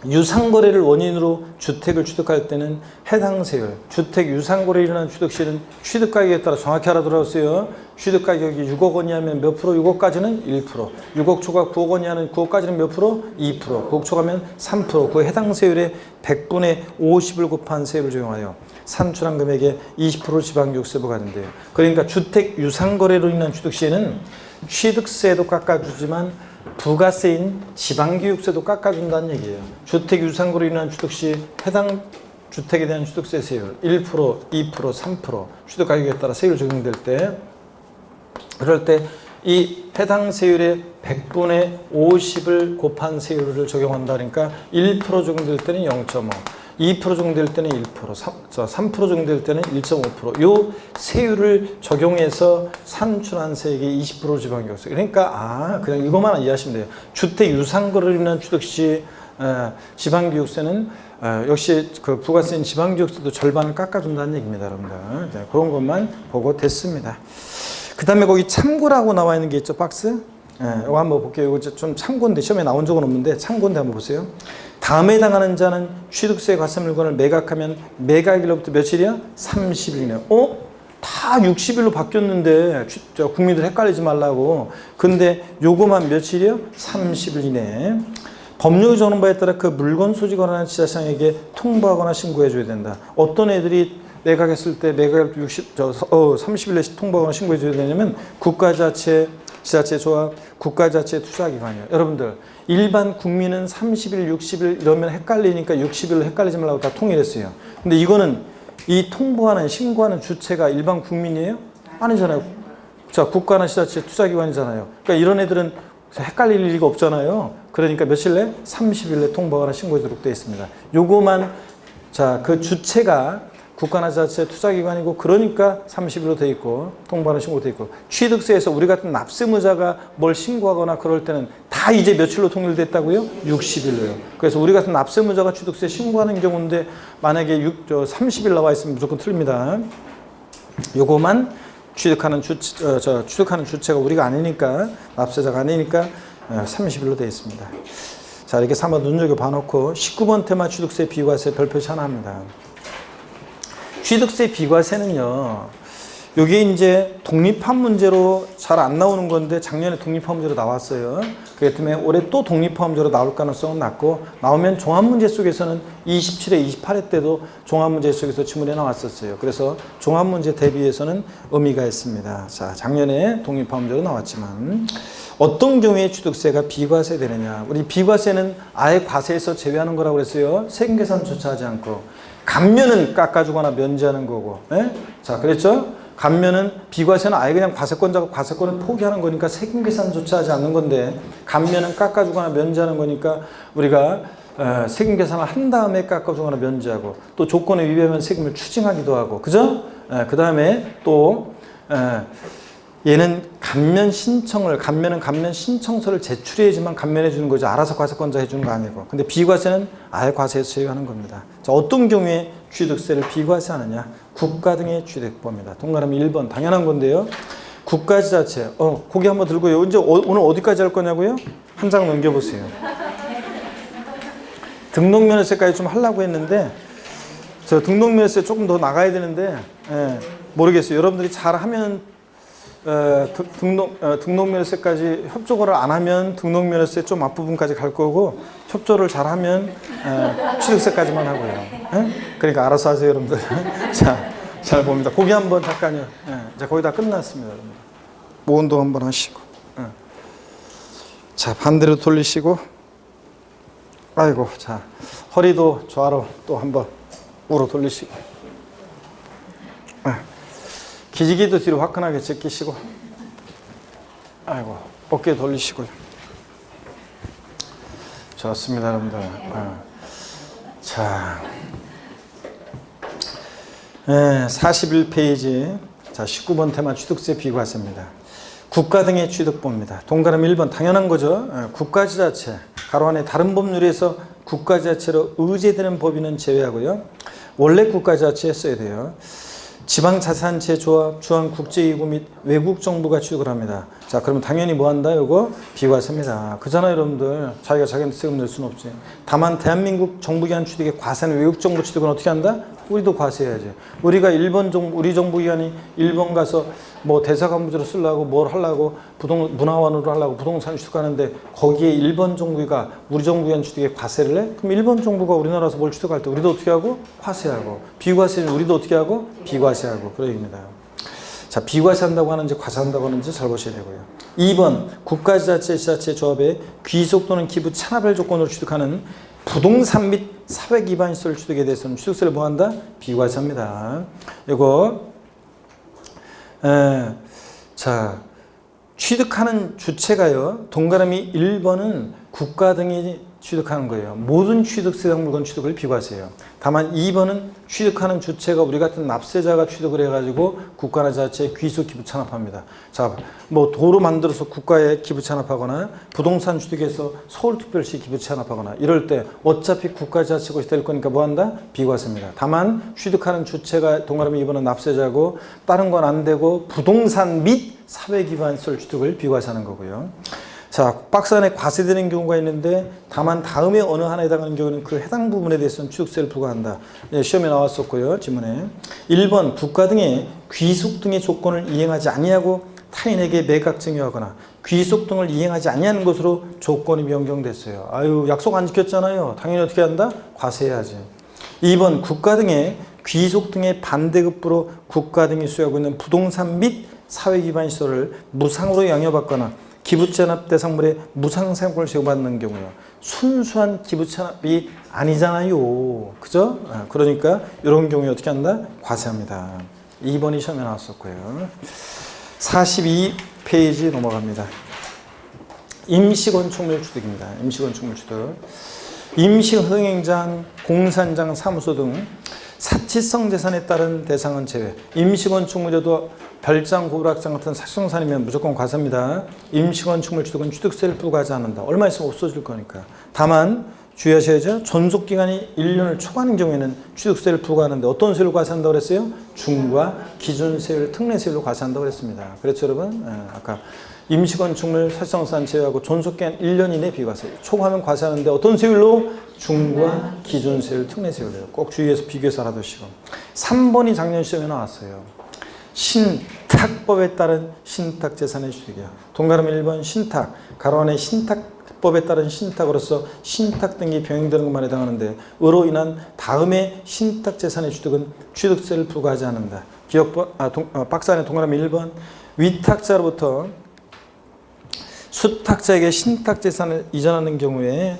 유상거래를 원인으로 주택을 취득할 때는 해당 세율, 주택 유상거래를 일어난 취득시는 취득가격에 따라 정확히 알아들었어요. 취득가격이 6억 원이 하면 몇 프로? 6억까지는 1%, 6억 초과 9억 원이 하는 9억까지는 몇 프로? 2%, 9억 초과면 3%, 그 해당 세율의 100분의 50을 곱한 세율을 적용하여 산출한 금액의 20% 지방교육세 부과된대요. 그러니까 주택 유상거래로 인한 취득시에는 취득세도 깎아주지만 부가세인 지방교육세도 깎아준다는 얘기예요. 주택유상으로 인한 취득 시 해당 주택에 대한 취득세 세율 1%, 2%, 3% 취득가격에 따라 세율 적용될 때, 그럴 때 이 해당 세율의 100분의 50을 곱한 세율을 적용한다. 그러니까 1% 적용될 때는 0.5, 2% 적용될 때는 1%, 3% 적용될 때는 1.5%. 요 세율을 적용해서 산출한 세액이 20% 지방교육세. 그러니까 그냥 이것만 이해하시면 돼요. 주택 유상거래로 인한 취득 시 지방교육세는 역시 그 부가세인 지방교육세도 절반을 깎아준다는 얘기입니다, 여러분들. 네, 그런 것만 보고 됐습니다. 그 다음에 거기 참고라고 나와 있는 게 있죠, 박스? 이거 한번 볼게요. 이거 좀 참고인데, 시험에 나온 적은 없는데, 참고인데 한번 보세요. 다음에 해당하는 자는 취득세 과세 물건을 매각하면 매각일로부터 며칠이야? 30일이네요. 다 60일로 바뀌었는데, 국민들 헷갈리지 말라고. 근데 요거만 며칠이요? 30일 이내. 법률 정하는 바에 따라 그 물건 소지 권한을 지자체장에게 통보하거나 신고해줘야 된다. 어떤 애들이 매각했을 때 매각 30일 내에 통보하거나 신고해줘야 되냐면 국가자체, 지자체 조합, 국가자체 투자기관이에요. 여러분들 일반 국민은 30일, 60일 이러면 헷갈리니까 60일로 헷갈리지 말라고 다 통일했어요. 근데 이거는 이 통보하는, 신고하는 주체가 일반 국민이에요? 아니잖아요. 자, 국가나 지자체 투자기관이잖아요. 그러니까 이런 애들은 헷갈릴 리가 없잖아요. 그러니까 며칠 내? 30일 내 통보하거나 신고하도록 되어 있습니다. 요거만, 자, 그 주체가 국가나 지자체 투자기관이고, 그러니까 30일로 돼 있고, 통보하는 신고 돼 있고, 취득세에서 우리 같은 납세무자가 뭘 신고하거나 그럴 때는 다 이제 며칠로 통일됐다고요? 60일로요. 그래서 우리 같은 납세무자가 취득세 신고하는 경우인데, 만약에 30일 나와 있으면 무조건 틀립니다. 요거만 취득하는 주체가 우리가 아니니까, 납세자가 아니니까 30일로 되어 있습니다. 자, 이렇게 한번 눈여겨 봐놓고 19번 테마 취득세 비과세 별표시 하나 합니다. 취득세 비과세는요, 이게 이제 독립한 문제로 잘 안 나오는 건데 작년에 독립한 문제로 나왔어요. 그렇기 때문에 올해 또 독립한 문제로 나올 가능성은 낮고, 나오면 종합문제 속에서는 27회, 28회 때도 종합문제 속에서 지문에 나왔었어요. 그래서 종합문제 대비해서는 의미가 있습니다. 자, 작년에 독립한 문제로 나왔지만 어떤 경우에 취득세가 비과세 되느냐. 우리 비과세는 아예 과세에서 제외하는 거라고 그랬어요. 세금 계산조차 하지 않고. 감면은 깎아주거나 면제하는 거고. 예? 자, 그랬죠? 감면은, 비과세는 아예 그냥 과세권자가 과세권을 포기하는 거니까 세금 계산조차 하지 않는 건데, 감면은 깎아주거나 면제하는 거니까 우리가 세금 계산을 한 다음에 깎아주거나 면제하고, 또 조건에 위배하면 세금을 추징하기도 하고, 그죠? 그 다음에 또 얘는 감면은 감면 신청서를 제출해야지만 감면해 주는 거죠. 알아서 과세권자 해주는 거 아니고. 근데 비과세는 아예 과세에서 제외하는 겁니다. 자, 어떤 경우에 취득세를 비과세하느냐? 국가 등의 취득법입니다. 동그라미 1번 당연한 건데요. 국가지자체. 고개 한번 들고요. 이제 오늘 어디까지 할 거냐고요? 한 장 넘겨보세요. 등록면허세까지 좀 하려고 했는데, 저 등록면허세 조금 더 나가야 되는데, 모르겠어요. 여러분들이 잘하면 등록면허세까지 협조를 안 하면 등록면허세 좀 앞부분까지 갈 거고, 협조를 잘하면 취득세까지만 하고요. 그러니까 알아서 하세요, 여러분들. 자, 잘 봅니다. 고기 한번 잠깐요. 자, 거의 다 끝났습니다, 여러분. 모운동 한번 하시고. 자, 반대로 돌리시고. 아이고, 자, 허리도 좌로 또 한번 우로 돌리시고. 기지개도 뒤로 화끈하게 제끼시고, 아이고, 어깨 돌리시고요. 좋습니다, 여러분들. 자, 41페이지. 자, 19번 테마 취득세 비과세입니다. 국가 등의 취득법입니다. 동그라미 1번 당연한 거죠. 국가지자체, 가로 안에 다른 법률에서 국가지자체로 의제되는 법인은 제외하고요. 원래 국가지자체에 써야 돼요. 지방자산체 조합, 주한국제기구 및 외국 정부가 취득을 합니다. 자, 그러면 당연히 뭐 한다? 이거 비과세입니다. 그잖아요, 여러분들. 자기가 자기한테 세금 낼 수는 없지. 다만 대한민국 정부기관 취득의 과세는 외국 정부 취득은 어떻게 한다? 우리도 과세해야지. 우리가 일본 정부, 우리 정부기관이 일본 가서 뭐 대사관부지로 쓰려고 뭘 하려고 문화원으로 하려고 부동산 취득하는데, 거기에 일본 정부가 우리 정부기관 취득에 과세를 해? 그럼 일본 정부가 우리나라에서 뭘 취득할 때 우리도 어떻게 하고? 과세하고. 비과세는 우리도 어떻게 하고? 비과세하고. 그런 얘기입니다. 자, 비과세한다고 하는지 과세한다고 하는지 잘 보셔야 되고요. 2번 국가지자체, 지자체 조합의 귀속 또는 기부 찬합을 조건으로 취득하는 부동산 및 사회 기반 시설 취득에 대해서는 취득세를 뭐한다? 비과세합니다. 이거 자, 취득하는 주체가요, 동그라미 1번은 국가 등이 취득하는 거예요. 모든 취득세상 물건 취득을 비과세해요. 다만 2번은 취득하는 주체가 우리 같은 납세자가 취득을 해가지고 국가나 지자체에 귀속 기부 찬합합니다. 자, 뭐 도로 만들어서 국가에 기부 찬합하거나 부동산 취득해서 서울특별시 기부 찬합하거나 이럴 때 어차피 국가 지자체 것이 될 거니까 뭐한다? 비과세입니다. 다만 취득하는 주체가 동그라미 2번은 납세자고 다른 건 안 되고 부동산 및 사회기반시설 취득을 비과세하는 거고요. 자, 박스 안에 과세되는 경우가 있는데 다만 다음에 어느 하나에 해당하는 경우는 그 해당 부분에 대해서는 취득세를 부과한다. 예, 시험에 나왔었고요. 지문에 1번 국가 등의 귀속 등의 조건을 이행하지 아니하고 타인에게 매각 증여하거나 귀속 등을 이행하지 아니하는 것으로 조건이 변경됐어요. 아유, 약속 안 지켰잖아요. 당연히 어떻게 한다? 과세해야지. 2번 국가 등의 귀속 등의 반대급부로 국가 등이 수여하고 있는 부동산 및 사회기반 시설을 무상으로 양여받거나 기부찬합 대상물에 무상사용권을 제공받는 경우요. 순수한 기부찬합이 아니잖아요. 그죠? 그러니까 이런 경우에 어떻게 한다? 과세합니다. 2번이 시험에 나왔었고요. 42페이지 넘어갑니다. 임시건축물 취득입니다. 임시건축물 취득. 임시흥행장, 공산장, 사무소 등 사치성 재산에 따른 대상은 제외. 임시건축물에도 별장, 고부락장 같은 사치성산이면 무조건 과세입니다. 임시건축물 취득은 취득세를 부과하지 않는다. 얼마 있으면 없어질 거니까. 다만 주의하셔야죠. 전속기간이 1년을 초과하는 경우에는 취득세를 부과하는데 어떤 세율로 과세한다고 그랬어요? 중과 기준세율, 특례세율로 과세한다고 그랬습니다. 그렇죠 여러분? 아까 임시건축물 사치성산 제외하고 전속기간 1년 이내 비과세. 초과하면 과세하는데 어떤 세율로? 중과 기준세율, 특례세율이에요. 꼭 주의해서 비교해서 알아두시고. 3번이 작년 시험에 나왔어요. 신탁법에 따른 신탁재산의 취득이야. 동그라미 1번 신탁, 가로 안에 신탁법에 따른 신탁으로서 신탁 등기 병행되는 것만 해당하는데 으로 인한 다음에 신탁재산의 취득은 취득세를 부과하지 않는다. 박스 안에 동그라미 1번 위탁자로부터 수탁자에게 신탁재산을 이전하는 경우에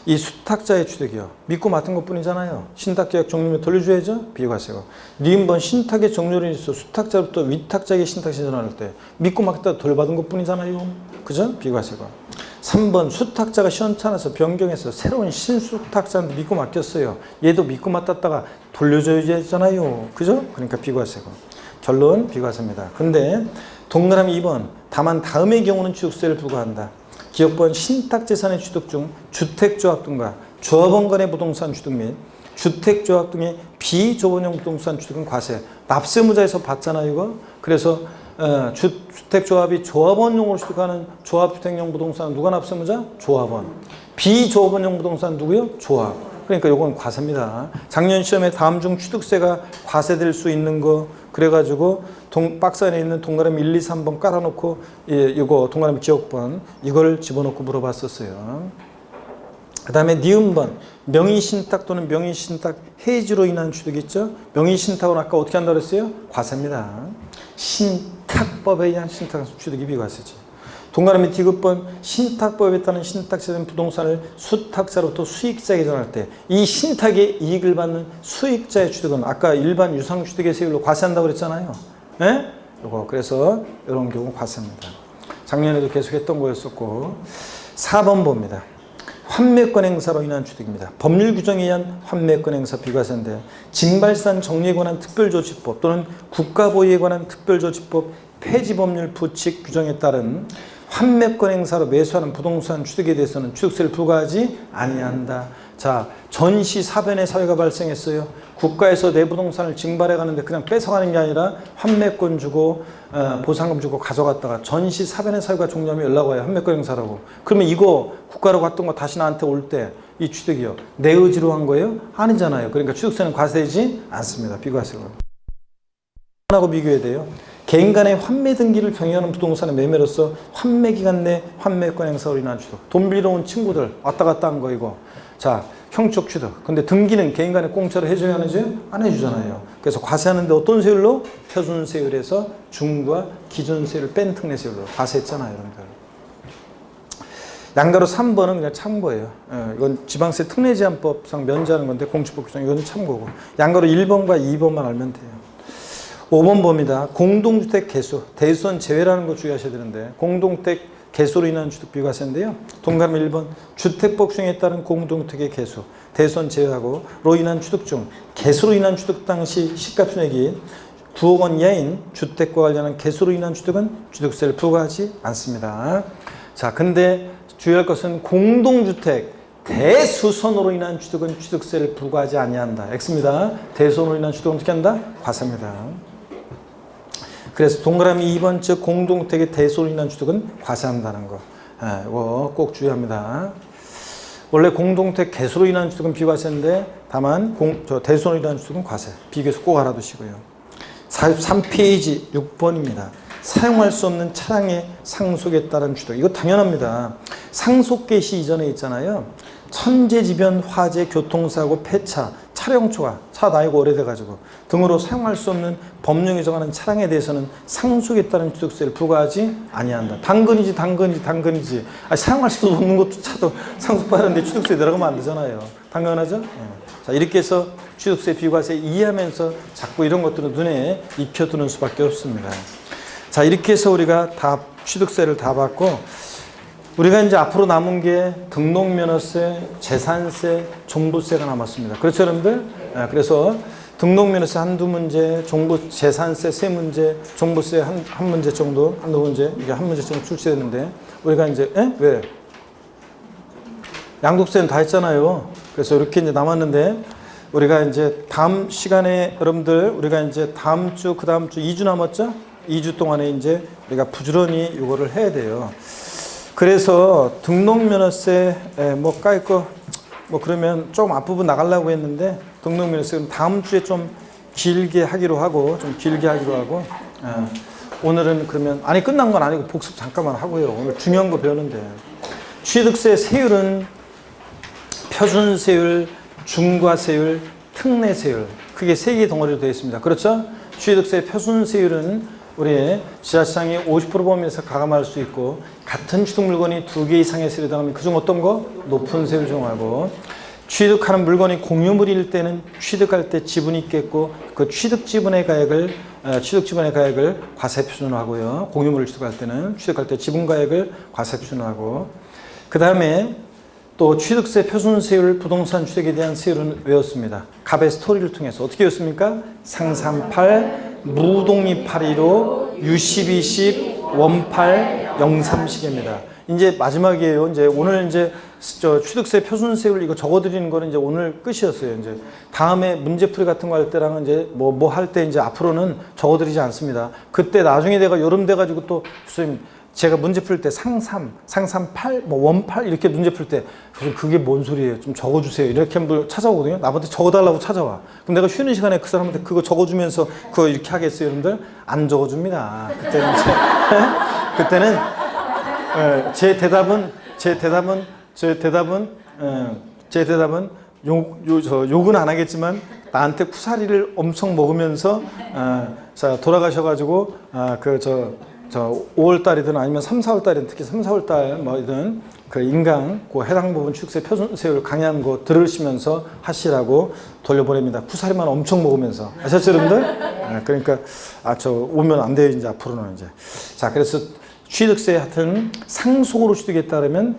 이 수탁자의 취득이요. 믿고 맡은 것뿐이잖아요. 신탁계약 종료면 돌려줘야죠. 비과세고. 니은번 신탁의 종료를 있어 수탁자로부터 위탁자에게 신탁재산을 할 때 믿고 맡겼다 돌려받은 것뿐이잖아요. 그죠? 비과세고. 3번 수탁자가 시원찮아서 변경해서 새로운 신수탁자한테 믿고 맡겼어요. 얘도 믿고 맡았다가 돌려줘야 되잖아요. 그죠? 그러니까 비과세고. 결론 비과세입니다. 근데 동그라미 2번 다만 다음의 경우는 취득세를 부과한다. 기억번 신탁재산의 취득 중 주택조합 등과 조합원 간의 부동산 취득 및 주택조합 등의 비조합원용 부동산 취득은 과세. 납세무자에서 봤잖아요 이거. 그래서 주택조합이 조합원용으로 취득하는 조합주택용 부동산 누가 납세무자? 조합원. 비조합원용 부동산 누구요? 조합. 그러니까 이건 과세입니다. 작년 시험에 다음 중 취득세가 과세될 수 있는 거 그래가지고 박스 안에 있는 동그라미 1, 2, 3번 깔아놓고 이거 동그라미 기억번 이걸 집어넣고 물어봤었어요. 그 다음에 니은번 명의신탁 또는 명의신탁 해지로 인한 취득이 있죠. 명의신탁은 아까 어떻게 한다고 그랬어요? 과세입니다. 신탁법에 의한 신탁 취득이 비과세지. 동그라미 디귿번 신탁법에 따른 신탁세된 부동산을 수탁자로부터 수익자에게 전할 때 이 신탁의 이익을 받는 수익자의 취득은 아까 일반 유상취득의 세율로 과세한다고 그랬잖아요. 네? 요거 그래서 이런 경우 과세입니다. 작년에도 계속했던 거였었고 4번 봅니다. 환매권 행사로 인한 취득입니다. 법률 규정에 의한 환매권 행사 비과세인데 징발산 정리에 관한 특별조치법 또는 국가보유에 관한 특별조치법 폐지법률 부칙 규정에 따른 환매권 행사로 매수하는 부동산 취득에 대해서는 취득세를 부과하지 아니한다. 자, 전시 사변의 사회가 발생했어요. 국가에서 내 부동산을 징발해 가는데 그냥 뺏어가는 게 아니라 환매권 주고 보상금 주고 가져갔다가 전시 사변의 사회가 종료하면 연락 와요. 환매권 행사라고. 그러면 이거 국가로 갔던 거 다시 나한테 올 때 이 취득이요. 내 의지로 한 거예요? 아니잖아요. 그러니까 취득세는 과세되지 않습니다. 비과세로. 하고 비교해야 돼요. 개인 간의 환매 등기를 병행하는 부동산의 매매로서 환매 기간 내 환매권 행사로 인한 취득. 돈 빌려 온 친구들 왔다 갔다 한 거 이거. 자, 형적 취득. 근데 등기는 개인 간에 공짜로 해줘야 하는지 안 해주잖아요. 그래서 과세하는데 어떤 세율로? 표준세율에서 중과 기준세율을 뺀 특례세율로 과세했잖아요, 여러분들. 양가로 3번은 그냥 참고예요. 이건 지방세 특례제한법상 면제하는 건데 공시법 규정 이건 참고고. 양가로 1번과 2번만 알면 돼요. 5번 봅니다. 공동주택 개수, 대수원 제외라는 거 주의하셔야 되는데 공동주택 개수로 인한 취득 비과세인데요. 동그라미 1번 주택법 규정에 따른 공동주택의 개수, 대수원 제외하고 로 인한 취득 중 개수로 인한 취득 당시 시가총액이 9억 원 이하인 주택과 관련한 개수로 인한 취득은 취득세를 부과하지 않습니다. 자, 근데 주의할 것은 공동주택 대수선으로 인한 취득은 취득세를 부과하지 아니한다. X입니다. 대수선으로 인한 취득은 어떻게 한다? 과세입니다. 그래서 동그라미 2번 즉 공동주택의 대수로 인한 취득은 과세한다는 거. 이거 꼭 주의합니다. 원래 공동주택 개수로 인한 취득은 비과세인데 다만 대수로 인한 취득은 과세. 비교해서 꼭 알아두시고요. 43페이지 6번입니다. 사용할 수 없는 차량의 상속에 따른 취득. 이거 당연합니다. 상속 개시 이전에 있잖아요. 천재지변, 화재, 교통사고, 폐차, 차량 초과, 차 나이가 오래돼가지고 등으로 사용할 수 없는 법령이 정하는 차량에 대해서는 상속에 따른 취득세를 부과하지 아니한다. 당근이지. 사용할 수도 없는 것도 차도 상속받았는데 취득세 내려가면 안 되잖아요. 당연하죠? 자, 이렇게 해서 취득세 비과세 이해하면서 자꾸 이런 것들은 눈에 익혀두는 수밖에 없습니다. 자, 이렇게 해서 우리가 다 취득세를 다 받고 우리가 이제 앞으로 남은 게 등록면허세, 재산세, 종부세가 남았습니다. 그렇죠, 여러분들? 그래서 등록면허세 한두 문제, 재산세 세 문제, 종부세 한 문제 정도, 한두 문제, 이게 한 문제 정도 출시되는데 우리가 이제 왜? 양도세는 다 했잖아요. 그래서 이렇게 이제 남았는데 우리가 이제 다음 시간에 여러분들 우리가 이제 다음 주, 그 다음 주 2주 남았죠? 2주 동안에 이제 우리가 부지런히 이거를 해야 돼요. 그래서 등록면허세 뭐 깔거 뭐 그러면 조금 앞부분 나가려고 했는데 등록면허세는 다음 주에 좀 길게 하기로 하고 오늘은 그러면 아니 끝난 건 아니고 복습 잠깐만 하고요. 오늘 중요한 거 배우는데 취득세 세율은 표준세율, 중과세율, 특례세율 크게 세 개의 덩어리로 되어 있습니다. 그렇죠? 취득세 표준세율은 우리 지자시장이 50% 범위에서 가감할 수 있고 같은 취득 물건이 두 개 이상의 세율에 해당하면 그중 어떤 거? 높은 세율 정하고 취득하는 물건이 공유물일 때는 취득할 때 지분이 있겠고 그 취득 지분의 가액을 과세 표준으로 하고요. 공유물을 취득할 때는 취득할 때 지분 가액을 과세 표준으로 하고 그 다음에 또 취득세 표준세율 부동산 취득에 대한 세율은 외웠습니다. 갑의 스토리를 통해서 어떻게 외웠습니까? 상삼팔 무독립 815, U12식, 원팔, 03식입니다. 이제 마지막이에요. 이제 오늘 이제 취득세 표준세율 이거 적어드리는 거는 이제 오늘 끝이었어요. 이제 다음에 문제풀이 같은 거 할 때랑은 이제 뭐 할 때 이제 앞으로는 적어드리지 않습니다. 그때 나중에 내가 여름 돼가지고 또 교수님 제가 문제 풀 때 상삼팔, 뭐 원팔 이렇게 문제 풀 때 그게 뭔 소리예요? 좀 적어주세요. 이렇게 한번 찾아오거든요. 나한테 적어달라고 찾아와. 그럼 내가 쉬는 시간에 그 사람한테 그거 적어주면서 그거 이렇게 하겠어요, 여러분들? 안 적어줍니다. 그때는 그때는 제 대답은 욕은 안 하겠지만 나한테 쿠사리를 엄청 먹으면서 자 돌아가셔가지고 5월달이든 아니면 3, 4월달이든 특히 3, 4월달 뭐이든 그 인강 그 해당 부분 취득세 표준세율 강의한 거 들으시면서 하시라고 돌려보냅니다. 쿠사리만 엄청 먹으면서 아셨죠, 여러분들? 그러니까 저 오면 안 돼요 이제 앞으로는 이제. 자 그래서 취득세 하여튼 상속으로 취득에 따르면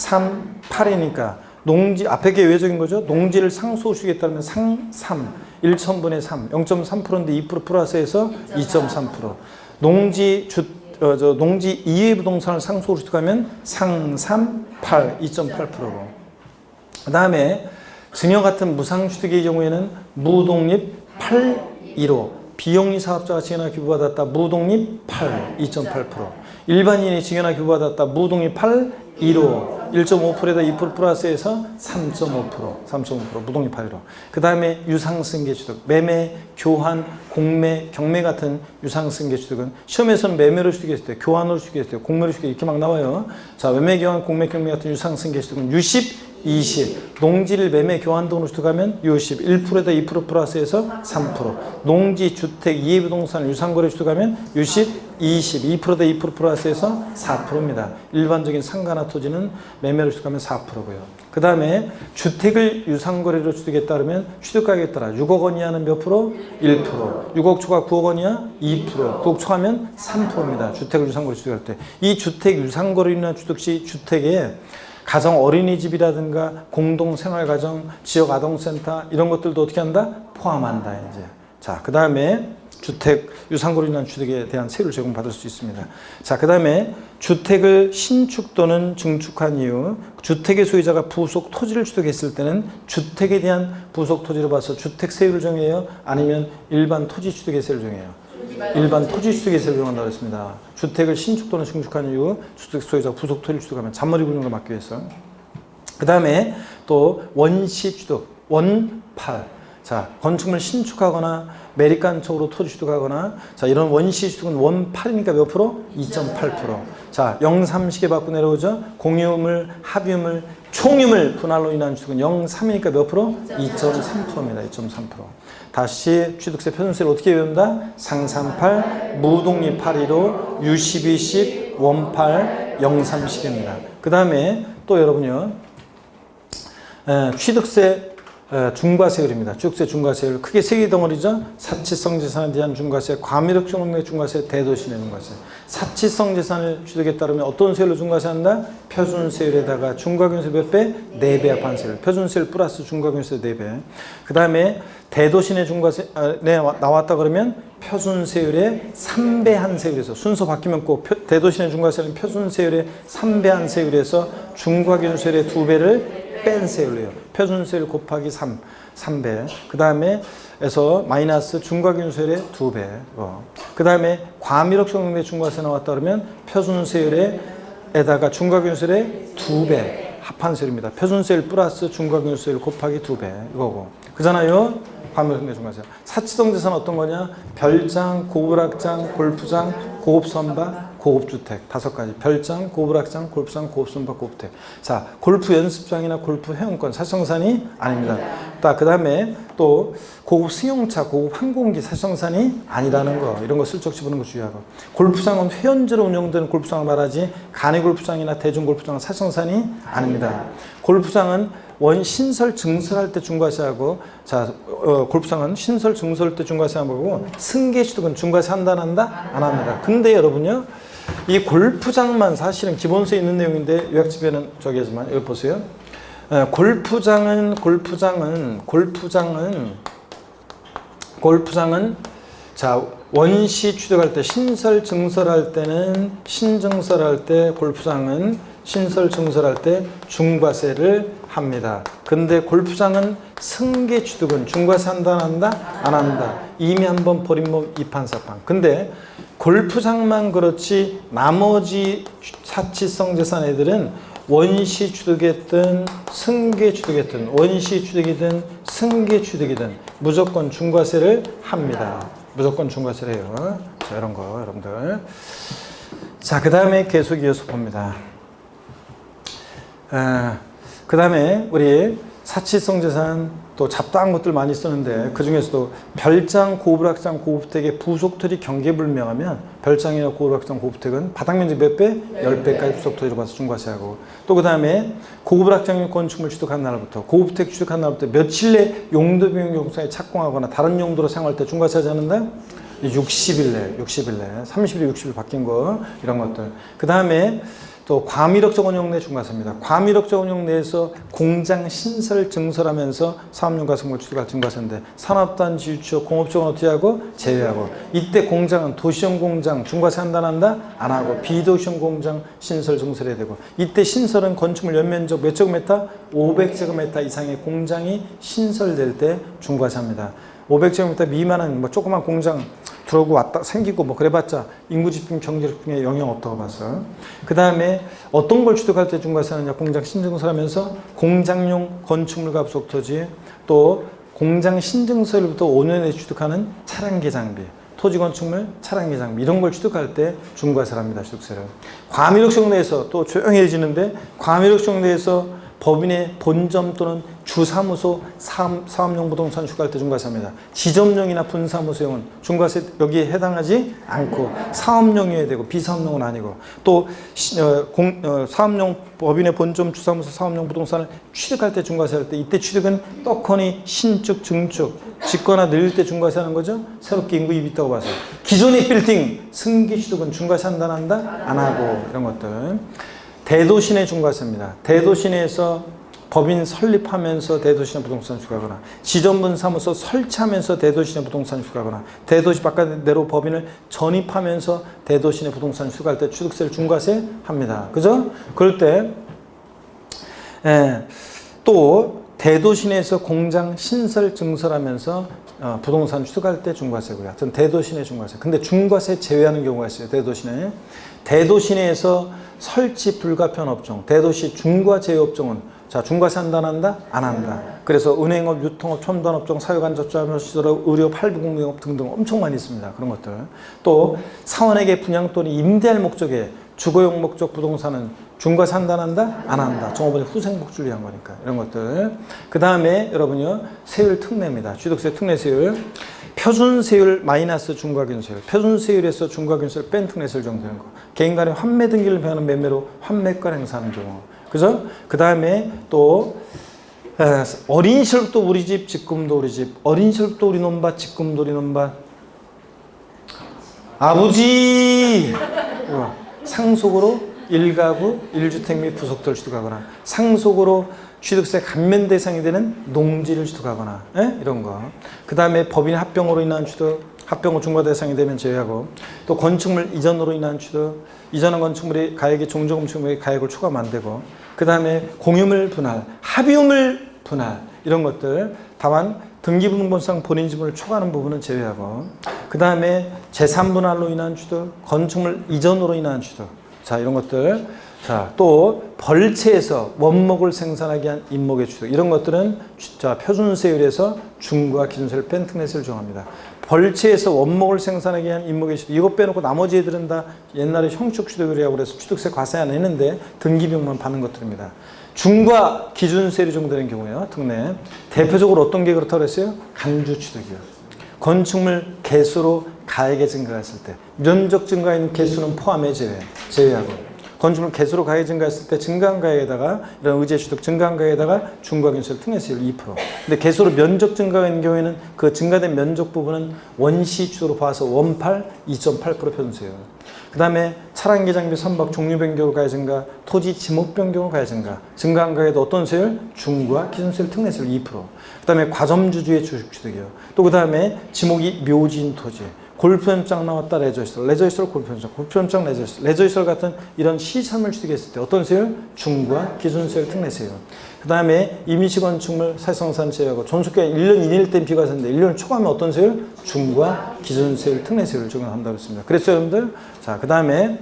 상삼팔이니까 농지 앞에 게 외적인 거죠. 농지를 상속으로 취득에 따르면 상삼 1,000분의 3 0.3%인데 2% 플러스해서 2.3%. 농지 이외 부동산을 상속으로 취득하면 상삼팔 2.8%고 그 다음에 증여 같은 무상취득의 경우에는 무독립 815 비영리 사업자가 증여나 규부받았다 무독립 8 2.8% 일반인이 증여나 규부받았다 무독립 8 15 1.5%에다 2% 플러스해서 3.5% 무독립 8.15. 그 다음에 유상승계 취득, 매매, 교환, 공매, 경매 같은 유상승계 취득은 시험에서는 매매로 취득했을 때, 교환으로 취득했을 때, 공매로 취득 이렇게 막 나와요. 자, 매매, 교환, 공매, 경매 같은 유상승계 취득은 유십 20. 농지를 매매 교환등으로 취득하면 60. 1%에다 2% 플러스해서 3%. 농지, 주택, 이해부동산, 유상거래 취득하면 60, 20. 2%에다 2% 플러스해서 4%입니다. 일반적인 상가나 토지는 매매로 취득하면 4%고요. 그 다음에 주택을 유상거래로 취득했다 그러면 취득가격에 따라 6억 원 이하는 몇 프로? 1%. 6억 초과 9억 원 이하? 2%. 9억 초과면 3%입니다. 주택을 유상거래 취득할 때. 이 주택 유상거래로 인한 취득 시 주택에 가정 어린이집이라든가 공동생활가정, 지역아동센터 이런 것들도 어떻게 한다? 포함한다 이제. 자, 그 다음에 주택 유상거래로 인한 취득에 대한 세율을 제공받을 수 있습니다. 자, 그 다음에 주택을 신축 또는 증축한 이후 주택의 소유자가 부속 토지를 취득했을 때는 주택에 대한 부속 토지로 봐서 주택 세율을 정해요? 아니면 일반 토지 취득의 세율을 정해요? 일반 토지 취득의 세율을 정한다고 했습니다. 주택을 신축 또는 증축한 이후 주택 소유자가 부속 토지를 취득하면 잔머리 굴리는 걸 막기 위해서. 그 다음에 또 원시 취득, 원팔. 자, 건축물 신축하거나 매립간척으로 토지 취득하거나 자, 이런 원시 취득은 원팔이니까 몇 프로? 2.8%. 자, 영삼식에 받고 내려오죠. 공유물, 합유물, 총유물 분할로 인한 취득은 0.3이니까 몇 프로? 2.3%입니다. 2.3%. 다시 취득세 표준세를 어떻게 외운다? 상삼팔, 무독립 8.15, 유십이십, 원팔, 영삼식입니다. 그 다음에 또 여러분요. 취득세 중과세율입니다. 취득세 중과세율 크게 세 개 덩어리죠. 사치성 재산에 대한 중과세, 과밀액정 내 중과세, 대도시 내 중과세. 사치성 재산을 취득에 따르면 어떤 세율로 중과세한다? 표준세율에다가 중과균세 몇 배? 4배 합한 세율. 표준세율 플러스 중과균세 4배. 그 다음에 대도시 내 중과세 나왔다 그러면 표준세율의 3배 한 세율에서 순서 바뀌면 꼭 대도시 내 중과세는 표준세율의 3배 한 세율에서 중과균세율의 2배를 뺀 세율이에요. 표준세율 곱하기 3배. 그 다음에 에서 마이너스 중과균세율의 2배. 그 다음에 과밀액정 내 중과세 나왔다 그러면 표준세율에다가 중과균세율의 2배 합한 세율입니다. 표준세율 플러스 중과균세율 곱하기 2배 이거고. 그잖아요. 과밀액정 내 중과세. 사치성 재산은 어떤 거냐? 별장, 고불악장, 골프장, 고급선박, 고급주택 5가지. 별장, 고불악장, 골프장, 고급선박, 고급주택. 자, 골프 연습장이나 골프 회원권 사실상산이 아닙니다. 그 다음에 또 고급 승용차, 고급 항공기 사실상산이 아니라는 거. 이런 거 슬쩍 집어넣는 거 주의하고. 골프장은 회원제로 운영되는 골프장을 말하지 간이 골프장이나 대중 골프장은 사실상산이 아닙니다. 골프장은 신설 증설할 때 중과세하고 자 골프장은 신설 증설할 때 중과세하는 거고 승계 취득은 중과세 한다 안 한다? 안 합니다. 근데 여러분요 이 골프장만 사실은 기본서에 있는 내용인데 요약집에는 저기 하지만 여기 보세요. 골프장은 자 원시 취득할 때 신설 증설할 때는 신증설할 때 골프장은 신설 증설할 때 중과세를 합니다. 근데 골프장은 승계 취득은 중과세 한다 안 한다? 안 한다. 이미 한번 버린 몸 이판사판. 근데 골프장만 그렇지 나머지 사치성 재산 애들은 원시 취득이든 승계 취득이든 원시 취득이든 승계 취득이든 무조건 중과세를 합니다. 무조건 중과세를 해요. 자, 이런 거 여러분들. 자, 그 다음에 계속 이어서 봅니다. 그 다음에 우리 사치성 재산 또 잡다한 것들 많이 쓰는데 그 중에서도 별장, 고불악장, 고급주택의 부속토지 경계불명하면 별장이나 고불악장, 고급주택은 바닥면적 몇 배? 10배까지 부속토지로 봐서 중과세하고 또 그 다음에 고불악장 건축물 취득한 날부터 고급주택 취득한 날부터 며칠 내 용도비용 용사에 착공하거나 다른 용도로 사용할 때 중과세하지 않는다? 60일 내, 30일, 60일 바뀐 거 이런 것들. 그 다음에 또 과밀액정 운용 내 중과세입니다. 과밀액정 운용 내에서 공장 신설 증설하면서 사업용가성을 취득할 중과세인데 산업단지 유치업 공업적은 어떻게 하고 제외하고 이때 공장은 도시형 공장 중과세 한다 안 한다? 안 하고 비도시형 공장 신설 증설해야 되고 이때 신설은 건축물 연면적 몇 제곱미터? 500제곱미터 이상의 공장이 신설될 때 중과세합니다. 500제곱미터 미만은 뭐 조그만 공장 들어오고 왔다 생기고 뭐 그래봤자 인구집중 경제집중에 영향 없다고 봐서 그 다음에 어떤 걸 취득할 때 중과세하느냐 공장 신증설하면서 공장용 건축물과 부속토지 또 공장 신증설부터 5년 내에 취득하는 차량계 장비 토지 건축물 차량계 장비 이런 걸 취득할 때 중과세를 합니다. 취득세를 과밀액정 내에서 또 조용해지는데 과밀액정 내에서 법인의 본점 또는 주사무소 사업용 부동산 추가할 때 중과세합니다. 지점용이나 분사무소용은 중과세 여기에 해당하지 않고 사업용이어야 되고 비사업용은 아니고 또 사업용 법인의 본점 주사무소 사업용 부동산을 취득할 때 중과세할 때 이때 취득은 떡하니 신축, 증축, 짓거나 늘릴 때 중과세하는 거죠. 새롭게 인구 이입이 있다고 봐서 기존의 빌딩 승기 취득은 중과세 한다 안 한다? 안 하고 이런 것들. 대도시내 중과세입니다. 대도시내에서 법인 설립하면서 대도시내 부동산 추가하거나 지점분 사무소 설치하면서 대도시내 부동산 추가하거나 대도시 바깥내로 법인을 전입하면서 대도시내 부동산 추가할 때 취득세를 중과세 합니다. 그죠? 그럴 때 또 대도시내에서 공장 신설 증설하면서 부동산 취득할 때 중과세고요. 하여튼 대도시내 중과세. 근데 중과세 제외하는 경우가 있어요. 대도시내. 대도시내에서 설치 불가피한 업종, 대도시 중과 제외 업종은 자 중과세 한다 안 한다? 안 한다. 그래서 은행업, 유통업, 첨단업종, 사회간접자문시설업, 의료, 팔부공업 등등 엄청 많이 있습니다. 그런 것들. 또 사원에게 분양 또는 임대할 목적에 주거용 목적 부동산은 중과세 한다 안 한다? 안 한다. 종업원이 후생복지를 위한 거니까 이런 것들. 그 다음에 여러분요 세율 특례입니다. 취득세 특례세율. 표준세율 마이너스 중과균세율. 표준세율에서 중과균세율 뺀 특례세율 정도 되는 거. 개인 간의 환매 등기를 배하는 매매로 환매권 행사하는 경우. 그죠? 그 다음에 또 어린 시절부터 우리 집, 직금도 우리 집. 어린 시절부터 우리 논밭, 직금도 우리 논밭. 아버지! 상속으로 1가구 1주택 및 부속도를 취득하거나 상속으로 취득세 감면 대상이 되는 농지를 취득하거나 이런 거. 그 다음에 법인 합병으로 인한 취득, 합병 중과 대상이 되면 제외하고 또 건축물 이전으로 인한 취득, 이전한 건축물이 가액의 종조건축물의 가액을 초과하면 안 되고 그 다음에 공유물 분할, 합의유물 분할 이런 것들 다만 등기부등본상 본인 지분을 초과하는 부분은 제외하고 그 다음에 재산 분할로 인한 취득, 건축물 이전으로 인한 취득 자 이런 것들 자 또 벌채에서 원목을 생산하게 한 임목의 취득 이런 것들은 자 표준세율에서 중과 기준세율 뺀 특례세를 정합니다. 벌채에서 원목을 생산하게 한 임목의 취득 이것 빼놓고 나머지 애들은 다 옛날에 형식 취득이라고 그래서 취득세 과세 안 했는데 등기비용만 받는 것들입니다. 중과 기준세율이 정되는 경우에요. 특례. 대표적으로 어떤 게 그렇다고 그랬어요? 간주 취득이요. 건축물 개수로 가액의 증가가 있을 때 면적 증가인 개수는 포함해 제외하고 건축물 개수로 가액 증가했을 때 증가한 가액에다가 이런 의제 취득 증가한 가액에다가 중과균세율 특례세율 2%. 근데 개수로 면적 증가가 있는 경우에는 그 증가된 면적 부분은 원시 취득으로 봐서 원팔 2.8% 표준세율. 그 다음에 차량기 장비 선박 종류 변경 가액 증가, 토지 지목 변경 가액 증가, 증가한 가액에도 어떤 세율? 중과 기준세율 특례세율 2%. 그 다음에 과점주주의 주식 취득이요. 또 그 다음에 지목이 묘지인 토지. 골프연장 나왔다 레저시설, 레저시설 골프연장, 골프연장 레저시설, 레저시설 같은 이런 시설물 취득했을 때 어떤 세율? 중과 기준세율 특례세율. 그 다음에 임시 건축물 사실상산 제외하고 존속기간 1년 이내일 땐 비과세인데 1년 초과하면 어떤 세율? 중과 기준세율 특례세율을 적용한다고 했습니다. 그래서 여러분들 자 그 다음에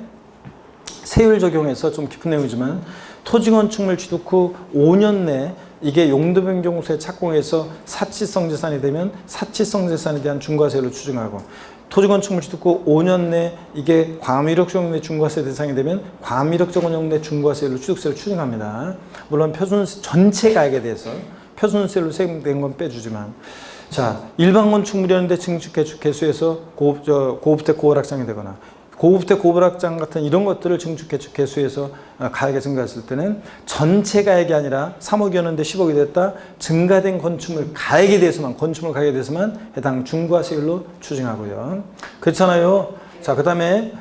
세율 적용해서 좀 깊은 내용이지만 토지 건축물 취득 후 5년 내 이게 용도 변경세 착공해서 사치성 재산이 되면 사치성 재산에 대한 중과세율을 추징하고 토지 건축물 취득 후 5년 내 이게 과밀력 적용된 중과세 대상이 되면 과밀력 적용된 중과세율로 취득세를 추징합니다. 물론 표준 전체 가액에 대해서 표준세율로 세금된 건 빼주지만 자 일반 건축물이었는데 증축 개축 개수에서 고급택 고월악장이 되거나 고급택 고월악장 같은 이런 것들을 증축 개축 개수에서 가액이 증가했을 때는 전체 가액이 아니라 3억이었는데 10억이 됐다. 증가된 건축물 가액에 대해서만 건축물 가액에 대해서만 해당 중과세율로 추징하고요. 그렇잖아요. 자 그다음에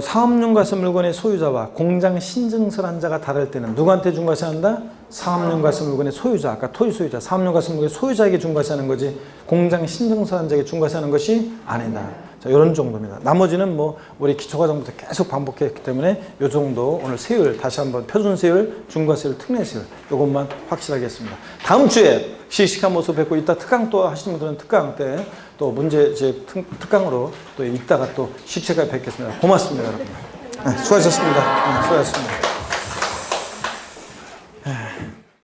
사업용 과세 물건의 소유자와 공장 신증설한 자가 다를 때는 누구한테 중과세한다? 사업용 과세 물건의 소유자, 아까 토지 소유자, 사업용 과세 물건의 소유자에게 중과세하는 거지 공장 신증설한 자에게 중과세하는 것이 아니다. 자, 이런 정도입니다. 나머지는 뭐 우리 기초과정부터 계속 반복했기 때문에 이 정도 오늘 세율 다시 한번 표준세율, 중과세율, 특례세율 이것만 확실하게 했습니다. 다음 주에 씩씩한 모습 뵙고 이따 특강 또 하시는 분들은 특강 때 또 문제 제 특강으로 또 이따가 또 씩씩하게 뵙겠습니다. 고맙습니다, 여러분. 네, 수고하셨습니다. 네, 수고하셨습니다.